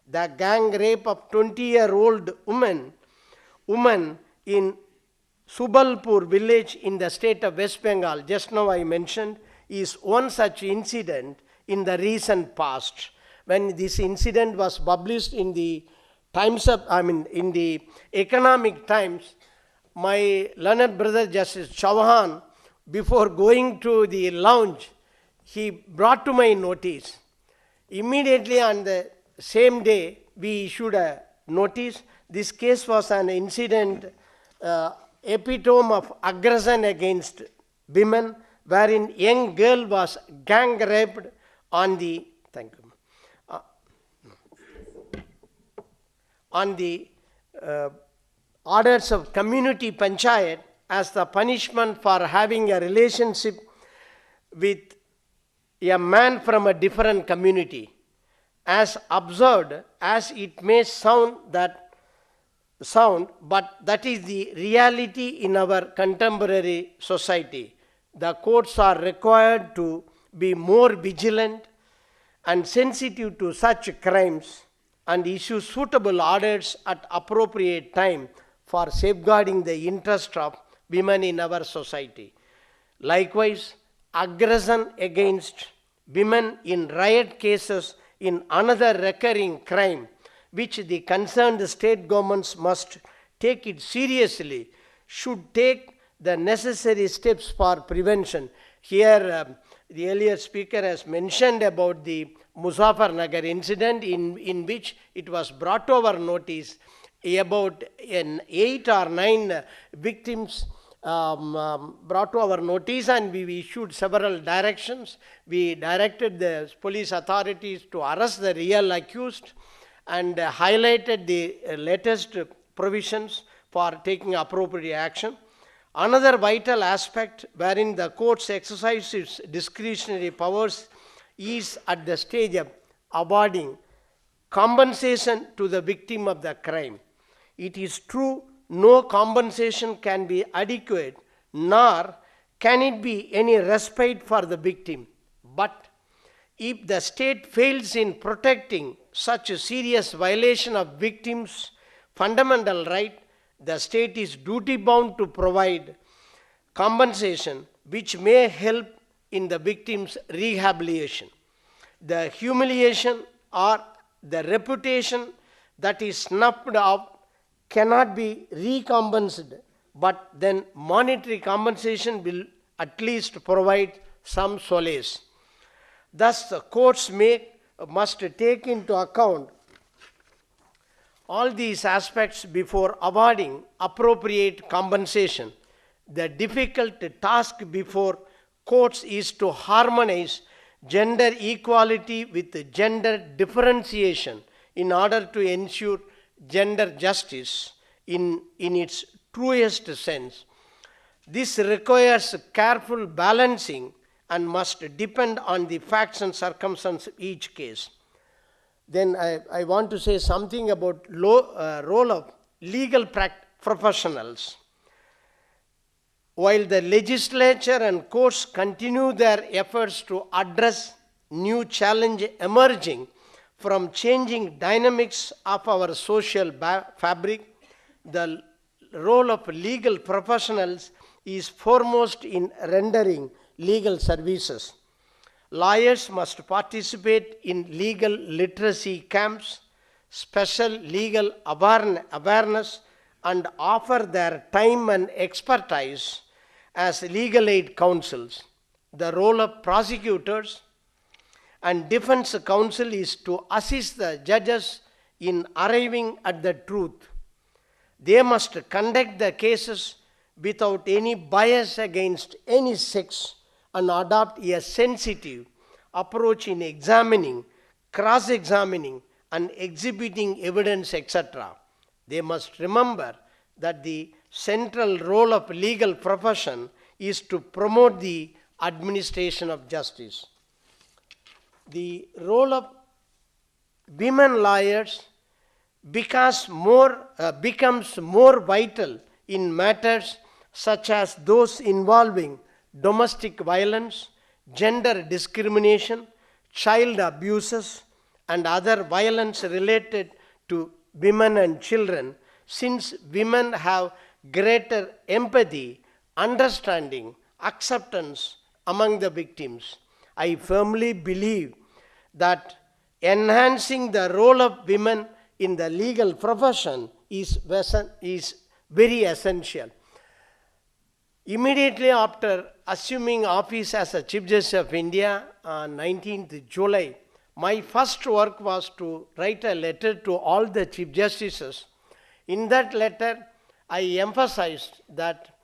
The gang rape of 20-year-old woman in Subalpur village in the state of West Bengal, just now I mentioned, is one such incident in the recent past. When this incident was published in the in the Economic Times, my learned brother Justice Chauhan, before going to the lounge, he brought to my notice. Immediately on the same day, we issued a notice. This case was an incident, epitome of aggression against women, wherein young girl was gang raped on the, on the orders of community panchayat as the punishment for having a relationship with a man from a different community. As absurd as it may sound, but that is the reality in our contemporary society. The courts are required to be more vigilant and sensitive to such crimes and issue suitable orders at appropriate time for safeguarding the interest of women in our society. Likewise, aggression against women in riot cases in another recurring crime which the concerned state governments must take it seriously, should take the necessary steps for prevention. Here, the earlier speaker has mentioned about the Muzaffarnagar incident in which it was brought to our notice about 8 or 9 victims brought to our notice, and we issued several directions. We directed the police authorities to arrest the real accused and highlighted the latest provisions for taking appropriate action. Another vital aspect wherein the courts exercise its discretionary powers is at the stage of awarding compensation to the victim of the crime. It is true no compensation can be adequate, nor can it be any respite for the victim. But if the state fails in protecting such a serious violation of victims' fundamental right, the state is duty-bound to provide compensation which may help in the victim's rehabilitation. The humiliation or the reputation that is snuffed out cannot be recompensated, but then monetary compensation will at least provide some solace. Thus, the courts must take into account all these aspects before awarding appropriate compensation. The difficult task before courts is to harmonize gender equality with gender differentiation in order to ensure gender justice in its truest sense. This requires careful balancing and must depend on the facts and circumstances of each case. Then I want to say something about role of legal professionals. While the legislature and courts continue their efforts to address new challenges emerging from changing dynamics of our social fabric, the role of legal professionals is foremost in rendering legal services. Lawyers must participate in legal literacy camps, special legal awareness, and offer their time and expertise as legal aid counsels. The role of prosecutors and defense counsel is to assist the judges in arriving at the truth. They must conduct the cases without any bias against any sex and adopt a sensitive approach in examining, cross-examining, and exhibiting evidence, etc. They must remember that the central role of legal profession is to promote the administration of justice. The role of women lawyers becomes more vital in matters such as those involving domestic violence, gender discrimination, child abuses, and other violence related to women and children, since women have greater empathy, understanding, acceptance among the victims. I firmly believe that enhancing the role of women in the legal profession is very essential. Immediately after assuming office as a Chief Justice of India on 19th July, my first work was to write a letter to all the Chief Justices. In that letter, I emphasized that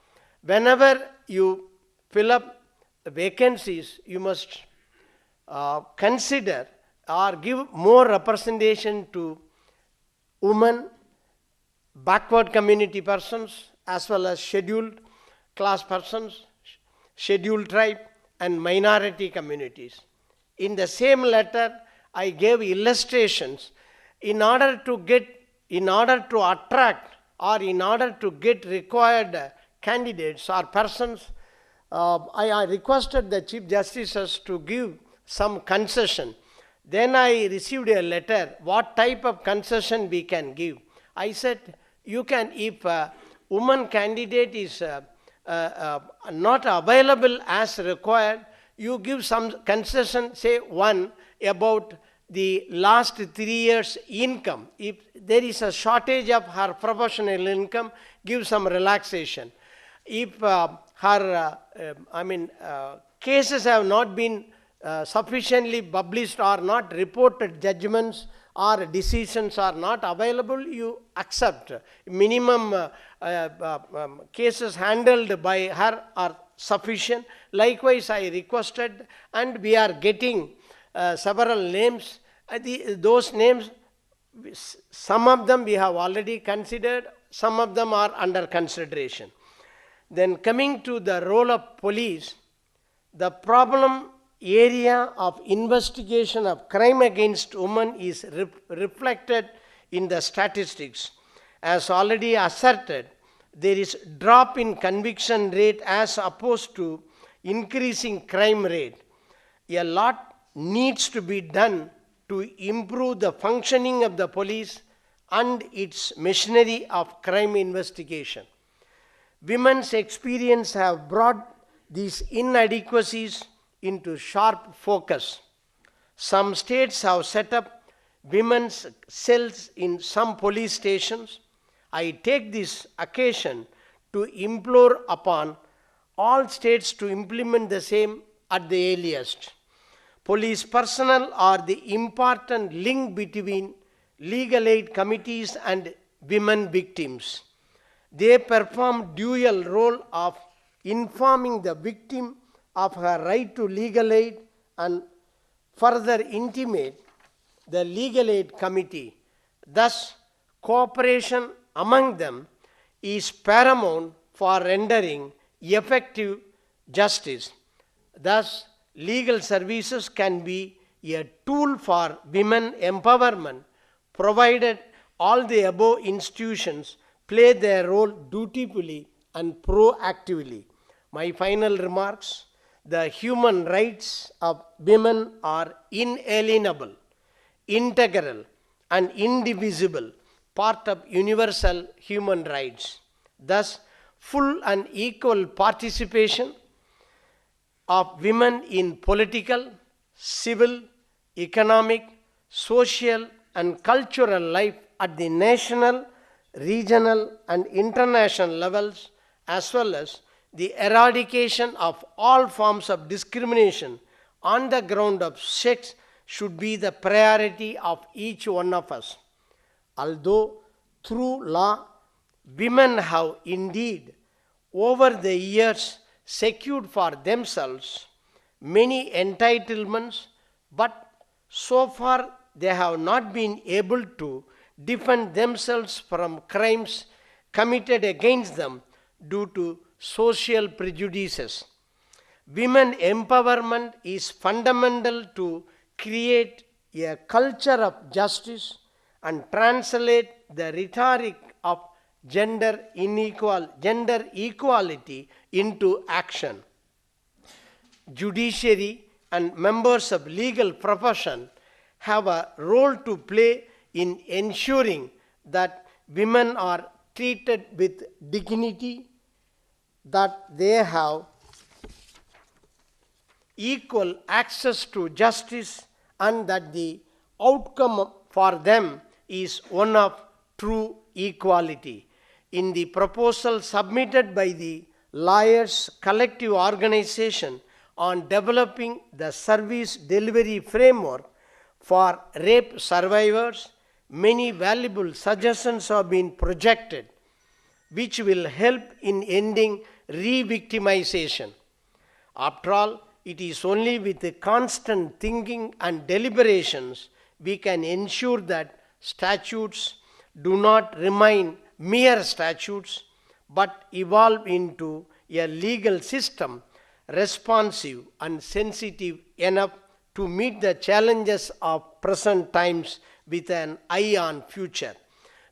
whenever you fill up vacancies, you must consider or give more representation to women, backward community persons, as well as scheduled class persons, scheduled tribe, and minority communities. In the same letter, I gave illustrations in order to attract or in order to get required candidates or persons. I requested the Chief Justices to give some concession. Then I received a letter, what type of concession we can give. I said, you can, if a woman candidate is not available as required, you give some concession, say one, about the last 3 years' income. If there is a shortage of her professional income, give some relaxation. If cases have not been sufficiently published or not reported, judgments or decisions are not available, you accept. Minimum cases handled by her are sufficient. Likewise, I requested, and we are getting several names. Those names, some of them we have already considered, some of them are under consideration. Then coming to the role of police, the problem area of investigation of crime against women is reflected in the statistics. As already asserted, there is drop in conviction rate as opposed to increasing crime rate. A lot needs to be done to improve the functioning of the police and its machinery of crime investigation. Women's experience have brought these inadequacies into sharp focus. Some states have set up women's cells in some police stations. I take this occasion to implore upon all states to implement the same at the earliest. Police personnel are the important link between legal aid committees and women victims. They perform dual role of informing the victim of her right to legal aid and further intimate the legal aid committee. Thus, cooperation among them is paramount for rendering effective justice. Thus, legal services can be a tool for women empowerment, provided all the above institutions play their role dutifully and proactively. My final remarks: the human rights of women are inalienable, integral, and indivisible part of universal human rights. Thus, full and equal participation of women in political, civil, economic, social, and cultural life at the national, regional, and international levels, as well as the eradication of all forms of discrimination on the ground of sex, should be the priority of each one of us. Although through law, women have indeed over the years secured for themselves many entitlements, but so far they have not been able to defend themselves from crimes committed against them due to social prejudices. Women empowerment is fundamental to create a culture of justice and translate the rhetoric of gender equality into action. judiciary, and members of legal profession have a role to play in ensuring that women are treated with dignity, that they have equal access to justice, and that the outcome for them is one of true equality. In the proposal submitted by the Lawyers Collective Organization on developing the service delivery framework for rape survivors, many valuable suggestions have been projected, which will help in ending re-victimization. After all, it is only with the constant thinking and deliberations we can ensure that statutes do not remain mere statutes but evolve into a legal system responsive and sensitive enough to meet the challenges of present times with an eye on future.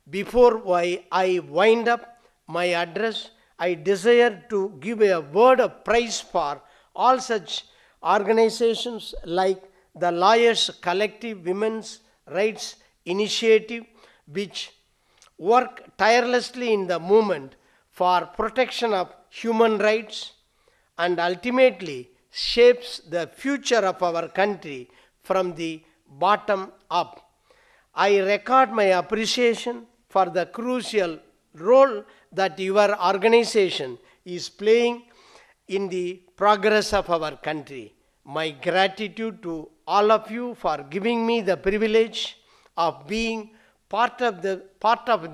Before I wind up my address, I desire to give a word of praise for all such organizations like the Lawyers Collective Women's Rights Initiative, which work tirelessly in the movement for protection of human rights and ultimately shapes the future of our country from the bottom up. I record my appreciation for the crucial role that your organization is playing in the progress of our country. My gratitude to all of you for giving me the privilege of being part of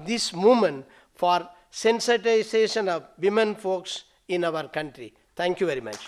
this movement for sensitization of women folks in our country. Thank you very much.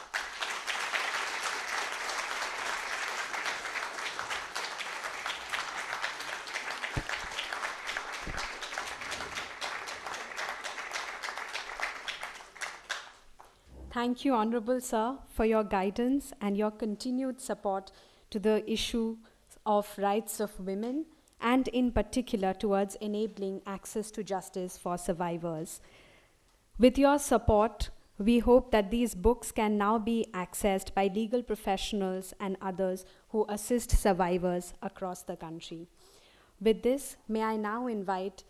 Thank you, Honorable Sir, for your guidance and your continued support to the issue of rights of women, and in particular towards enabling access to justice for survivors. With your support, we hope that these books can now be accessed by legal professionals and others who assist survivors across the country. With this, may I now invite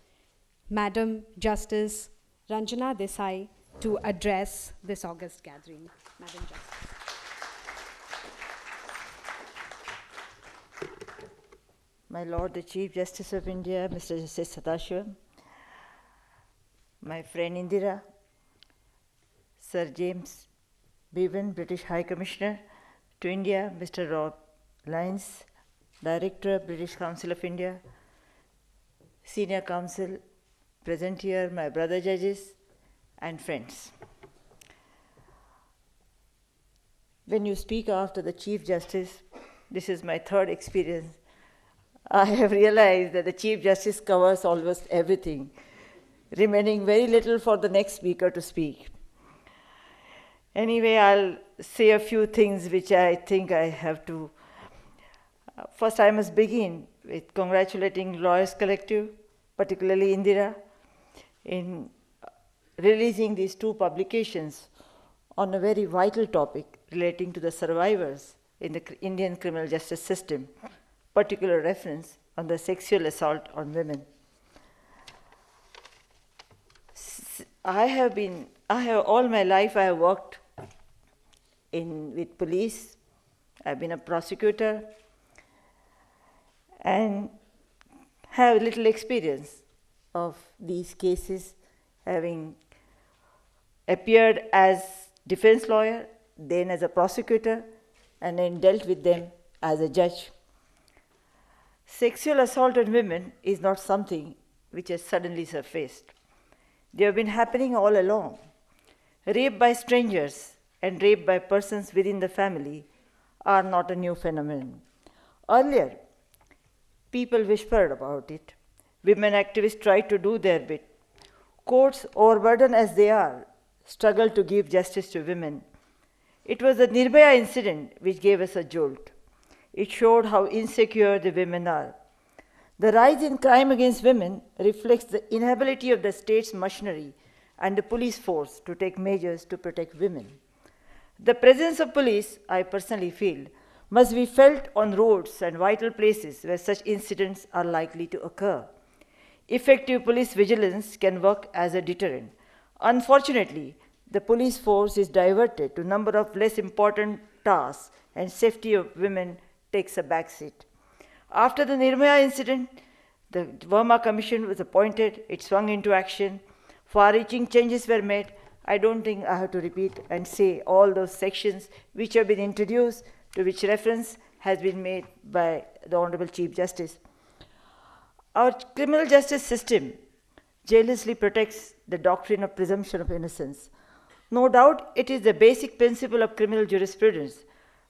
Madam Justice Ranjana Desai to address this august gathering. Madam Justice. My Lord, the Chief Justice of India, Mr. Justice Sadashivam, my friend Indira, Sir James Bevan, British High Commissioner to India, Mr. Rob Lyons, Director, British Council of India, Senior Counsel, present here, my brother judges, and friends. When you speak after the Chief Justice, this is my third experience. I have realized that the Chief Justice covers almost everything, remaining very little for the next speaker to speak. Anyway, I'll say a few things which I think I have to. First, I must begin with congratulating Lawyers Collective, particularly Indira, in releasing these two publications on a very vital topic relating to the survivors in the Indian criminal justice system, particular reference on the sexual assault on women. All my life I have worked with police. I've been a prosecutor and have little experience of these cases, having appeared as defense lawyer, then as a prosecutor, and then dealt with them as a judge. Sexual assault on women is not something which has suddenly surfaced. They have been happening all along. Rape by strangers and rape by persons within the family are not a new phenomenon. Earlier, people whispered about it. Women activists tried to do their bit. Courts, overburdened as they are, struggle to give justice to women. It was the Nirbhaya incident which gave us a jolt. It showed how insecure the women are. The rise in crime against women reflects the inability of the state's machinery and the police force to take measures to protect women. The presence of police, I personally feel, must be felt on roads and vital places where such incidents are likely to occur. Effective police vigilance can work as a deterrent. Unfortunately, the police force is diverted to a number of less important tasks, and safety of women takes a backseat. After the Nirmaya incident, the Verma Commission was appointed, it swung into action, far-reaching changes were made. I don't think I have to repeat and say all those sections which have been introduced, to which reference has been made by the Honorable Chief Justice. Our criminal justice system jealously protects the doctrine of presumption of innocence. No doubt it is the basic principle of criminal jurisprudence,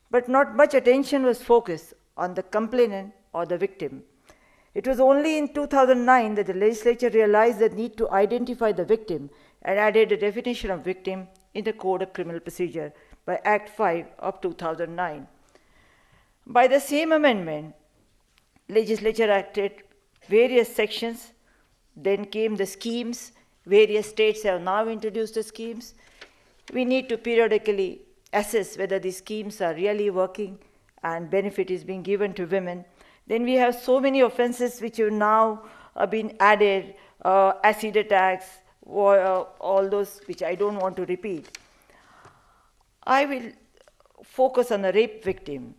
but not much attention was focused on the complainant or the victim. It was only in 2009 that the legislature realized the need to identify the victim and added a definition of victim in the Code of Criminal Procedure by Act 5 of 2009. By the same amendment, legislature acted various sections, then came the schemes. Various states have now introduced the schemes. We need to periodically assess whether these schemes are really working and benefit is being given to women. Then we have so many offenses which have now been added, acid attacks, all those which I don't want to repeat. I will focus on a rape victim.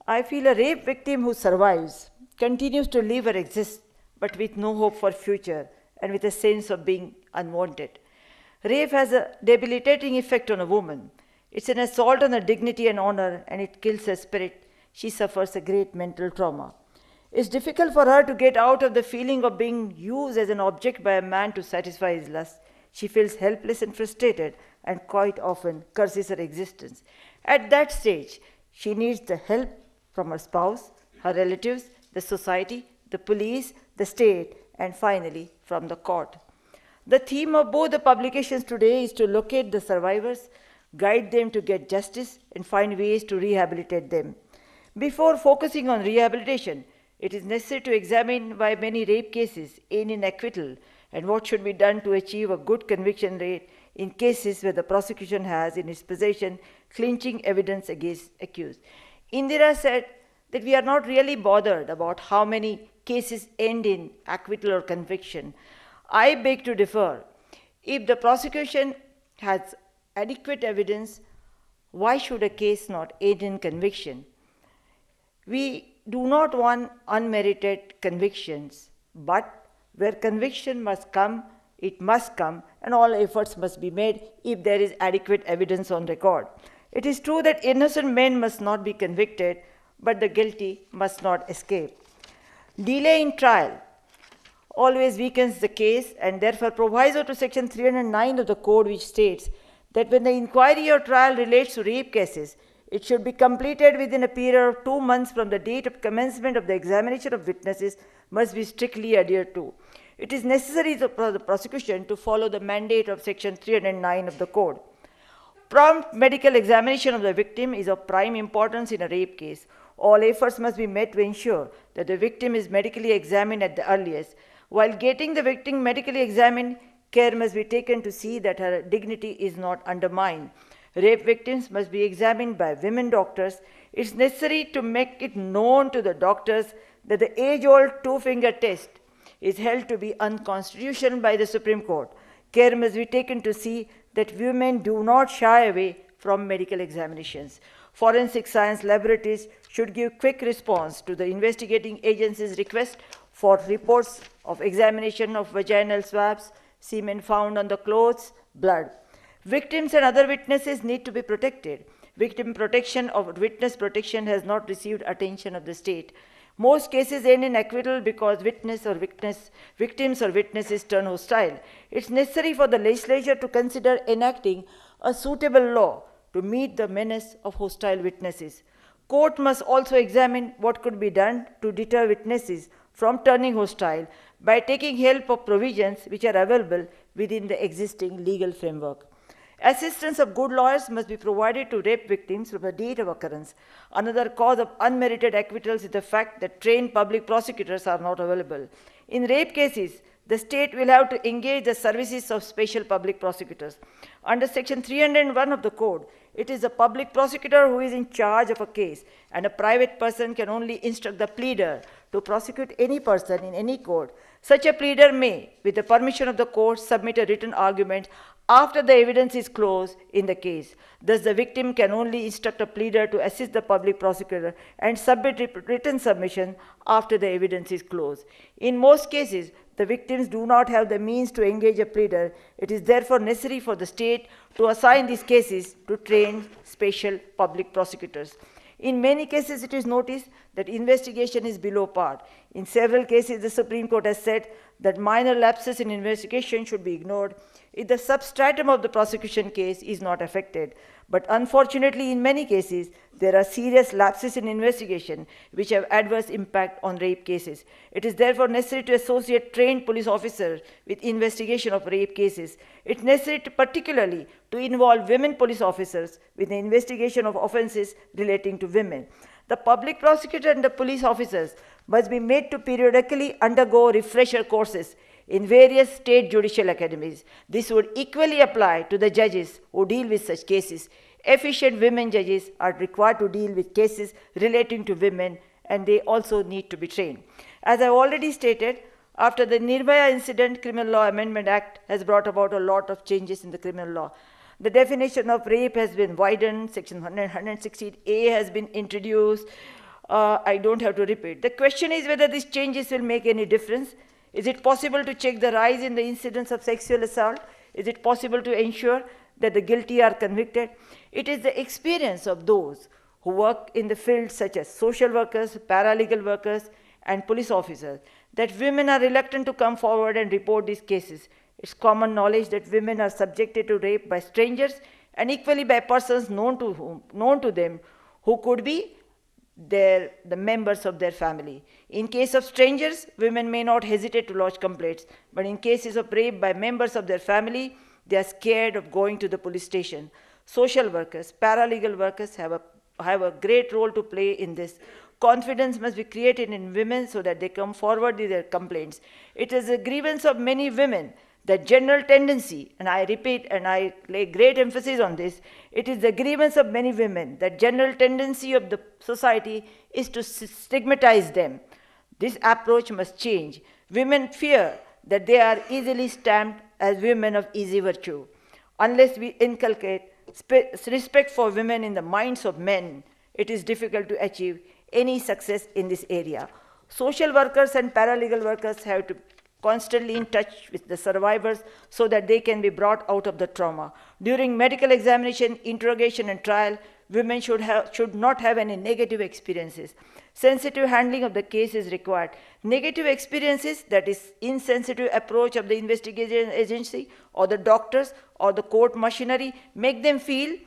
I feel a rape victim who survives, continues to live or exist, but with no hope for future and with a sense of being unwanted. Rape has a debilitating effect on a woman. It's an assault on her dignity and honor, and it kills her spirit. She suffers a great mental trauma. It's difficult for her to get out of the feeling of being used as an object by a man to satisfy his lust. She feels helpless and frustrated and quite often curses her existence. At that stage, she needs the help from her spouse, her relatives, the society, the police, the state, and finally from the court. The theme of both the publications today is to locate the survivors, guide them to get justice, and find ways to rehabilitate them. Before focusing on rehabilitation, it is necessary to examine why many rape cases end in acquittal and what should be done to achieve a good conviction rate in cases where the prosecution has in its possession clinching evidence against accused. Indira said that we are not really bothered about how many cases end in acquittal or conviction. I beg to differ. If the prosecution has adequate evidence, why should a case not end in conviction? We do not want unmerited convictions, but where conviction must come, it must come, and all efforts must be made if there is adequate evidence on record. It is true that innocent men must not be convicted, but the guilty must not escape. Delay in trial always weakens the case, and therefore proviso to section 309 of the code, which states that when the inquiry or trial relates to rape cases, it should be completed within a period of 2 months from the date of commencement of the examination of witnesses, must be strictly adhered to. It is necessary for the prosecution to follow the mandate of section 309 of the code. Prompt medical examination of the victim is of prime importance in a rape case. All efforts must be made to ensure that the victim is medically examined at the earliest. While getting the victim medically examined, care must be taken to see that her dignity is not undermined. Rape victims must be examined by women doctors. It's necessary to make it known to the doctors that the age-old two-finger test is held to be unconstitutional by the Supreme Court. Care must be taken to see that women do not shy away from medical examinations. Forensic science laboratories should give quick response to the investigating agency's request for reports of examination of vaginal swabs, semen found on the clothes, blood. Victims and other witnesses need to be protected. Victim protection or witness protection has not received attention of the state. Most cases end in acquittal because victims or witnesses turn hostile. It's necessary for the legislature to consider enacting a suitable law to meet the menace of hostile witnesses. Court must also examine what could be done to deter witnesses from turning hostile by taking help of provisions which are available within the existing legal framework. Assistance of good lawyers must be provided to rape victims from the date of occurrence. Another cause of unmerited acquittals is the fact that trained public prosecutors are not available. In rape cases, the state will have to engage the services of special public prosecutors. Under section 301 of the code, it is the public prosecutor who is in charge of a case, and a private person can only instruct the pleader to prosecute any person in any court. Such a pleader may, with the permission of the court, submit a written argument after the evidence is closed in the case. Thus, the victim can only instruct a pleader to assist the public prosecutor and submit written submission after the evidence is closed. In most cases, the victims do not have the means to engage a pleader. It is therefore necessary for the state to assign these cases to trained special public prosecutors. In many cases, it is noticed that investigation is below par. In several cases, the Supreme Court has said that minor lapses in investigation should be ignored if the substratum of the prosecution case is not affected. But unfortunately, in many cases, there are serious lapses in investigation which have adverse impact on rape cases. It is therefore necessary to associate trained police officers with investigation of rape cases. It's necessary particularly to involve women police officers with the investigation of offenses relating to women. The public prosecutor and the police officers must be made to periodically undergo refresher courses in various state judicial academies. This would equally apply to the judges who deal with such cases. Efficient women judges are required to deal with cases relating to women, and they also need to be trained. As I already stated, after the Nirbhaya incident, Criminal Law Amendment Act has brought about a lot of changes in the criminal law. The definition of rape has been widened, section 116A has been introduced. I don't have to repeat. The question is whether these changes will make any difference. Is it possible to check the rise in the incidence of sexual assault? Is it possible to ensure that the guilty are convicted? It is the experience of those who work in the fields such as social workers, paralegal workers, and police officers that women are reluctant to come forward and report these cases. It's common knowledge that women are subjected to rape by strangers and equally by persons known to them who could be the members of their family. In case of strangers, women may not hesitate to lodge complaints, but in cases of rape by members of their family, they are scared of going to the police station. Social workers, paralegal workers have a great role to play in this. Confidence must be created in women so that they come forward with their complaints. It is a grievance of many women that general tendency, and I repeat and I lay great emphasis on this, it is the grievance of many women that general tendency of the society is to stigmatize them. This approach must change. Women fear that they are easily stamped as women of easy virtue. Unless we inculcate respect for women in the minds of men, it is difficult to achieve any success in this area. Social workers and paralegal workers have to constantly in touch with the survivors so that they can be brought out of the trauma. During medical examination, interrogation, and trial, women should not have any negative experiences. Sensitive handling of the case is required. Negative experiences, that is, insensitive approach of the investigation agency or the doctors or the court machinery, make them feel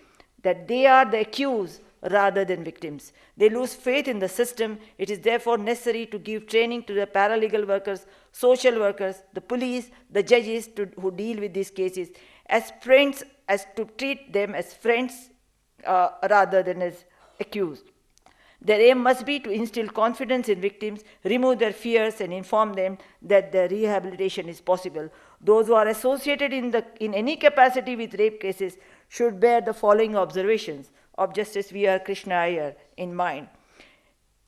that they are the accused rather than victims. They lose faith in the system. It is therefore necessary to give training to the paralegal workers, social workers, the police, the judges who deal with these cases as friends, as to treat them as friends rather than as accused. Their aim must be to instill confidence in victims, remove their fears, and inform them that their rehabilitation is possible. Those who are associated in any capacity with rape cases should bear the following observations of Justice V.R. Krishna Iyer in mind.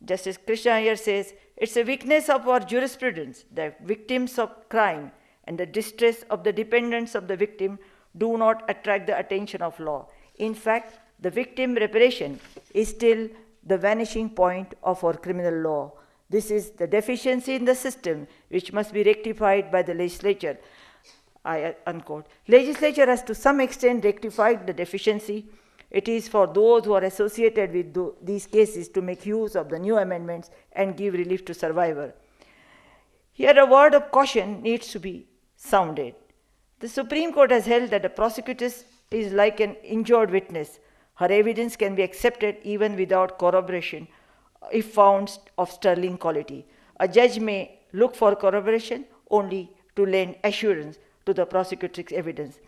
Justice Krishna Iyer says, it's a weakness of our jurisprudence that victims of crime and the distress of the dependents of the victim do not attract the attention of law. In fact, the victim reparation is still the vanishing point of our criminal law. This is the deficiency in the system which must be rectified by the legislature. I unquote. Legislature has to some extent rectified the deficiency. It is for those who are associated with these cases to make use of the new amendments and give relief to survivor. Here a word of caution needs to be sounded. The Supreme Court has held that a prosecutor is like an injured witness. Her evidence can be accepted even without corroboration if found of sterling quality. A judge may look for corroboration only to lend assurance to the prosecutor's evidence.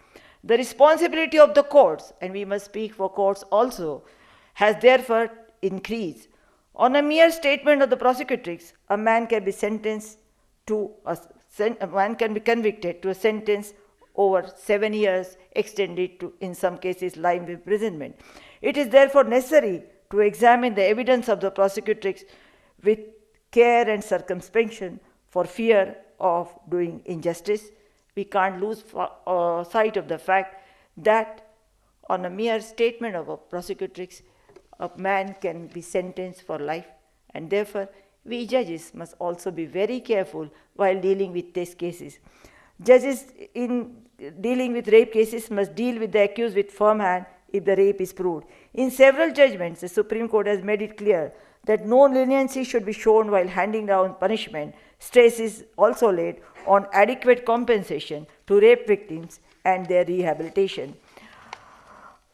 The responsibility of the courts, and we must speak for courts also, has therefore increased. On a mere statement of the prosecutrix, a man can be sentenced to a one can be convicted to a sentence over 7 years, extended to, in some cases, life imprisonment. It is therefore necessary to examine the evidence of the prosecutrix with care and circumspection for fear of doing injustice. We can't lose sight of the fact that on a mere statement of a prosecutrix, a man can be sentenced for life, and therefore we judges must also be very careful while dealing with these cases. Judges in dealing with rape cases must deal with the accused with firm hand if the rape is proved. In several judgments, the Supreme Court has made it clear that no leniency should be shown while handing down punishment. Stress is also laid on adequate compensation to rape victims and their rehabilitation.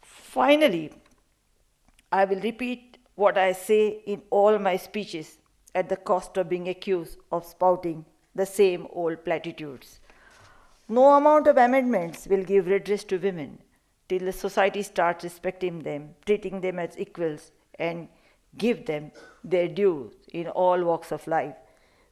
Finally, I will repeat what I say in all my speeches at the cost of being accused of spouting the same old platitudes. No amount of amendments will give redress to women till the society starts respecting them, treating them as equals, and give them their dues in all walks of life.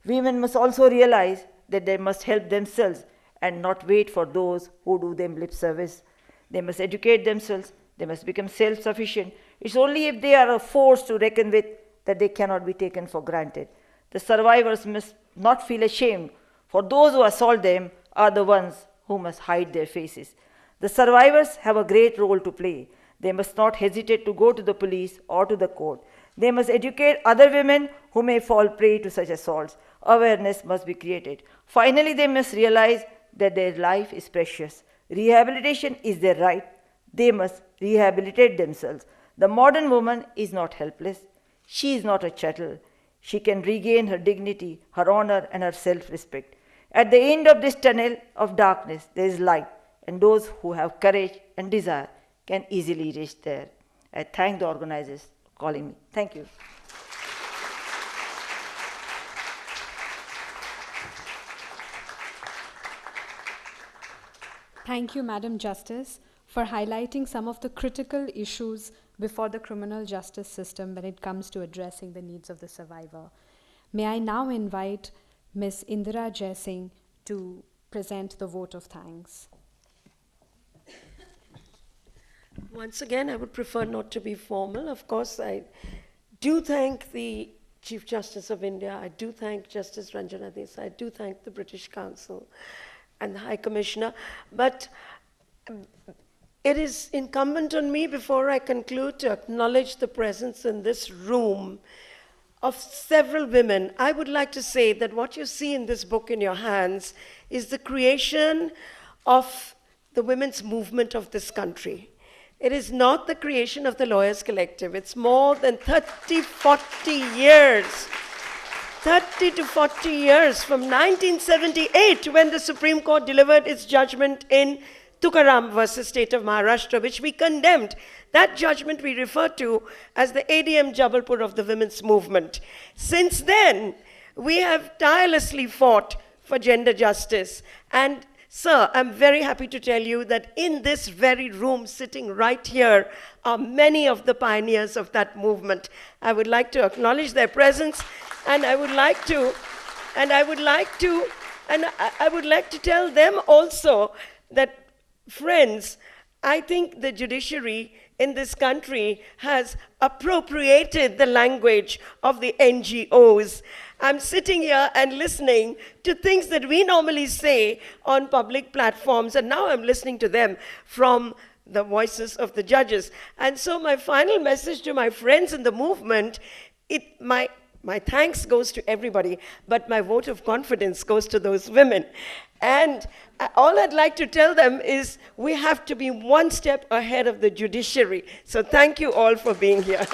Women must also realize that they must help themselves and not wait for those who do them lip service. They must educate themselves, they must become self-sufficient. It's only if they are a force to reckon with that they cannot be taken for granted. The survivors must not feel ashamed, for those who assault them are the ones who must hide their faces. The survivors have a great role to play. They must not hesitate to go to the police or to the court. They must educate other women who may fall prey to such assaults. Awareness must be created. Finally, they must realize that their life is precious. Rehabilitation is their right. They must rehabilitate themselves. The modern woman is not helpless. She is not a chattel. She can regain her dignity, her honor, and her self-respect. At the end of this tunnel of darkness, there is light, and those who have courage and desire can easily reach there. I thank the organizers for calling me. Thank you. Thank you, Madam Justice, for highlighting some of the critical issues before the criminal justice system when it comes to addressing the needs of the survivor. May I now invite Ms. Indira Jaisingh to present the vote of thanks. Once again, I would prefer not to be formal. Of course, I do thank the Chief Justice of India. I do thank Justice Ranjana Desai. I do thank the British Council and the High Commissioner. But it is incumbent on me, before I conclude, to acknowledge the presence in this room of several women. I would like to say that what you see in this book in your hands is the creation of the women's movement of this country. It is not the creation of the Lawyers Collective. It's more than 30, 40 years. 30 to 40 years from 1978, when the Supreme Court delivered its judgment in Tukaram versus State of Maharashtra, which we condemned. That judgment we refer to as the ADM Jabalpur of the women's movement. Since then, we have tirelessly fought for gender justice. And sir, I'm very happy to tell you that in this very room, sitting right here, are many of the pioneers of that movement. I would like to acknowledge their presence, and I would like to tell them also that, friends, I think the judiciary in this country has appropriated the language of the NGOs. I'm sitting here and listening to things that we normally say on public platforms, and now I'm listening to them from the voices of the judges. And so my final message to my friends in the movement, my thanks goes to everybody, but my vote of confidence goes to those women. And all I'd like to tell them is we have to be one step ahead of the judiciary. So thank you all for being here.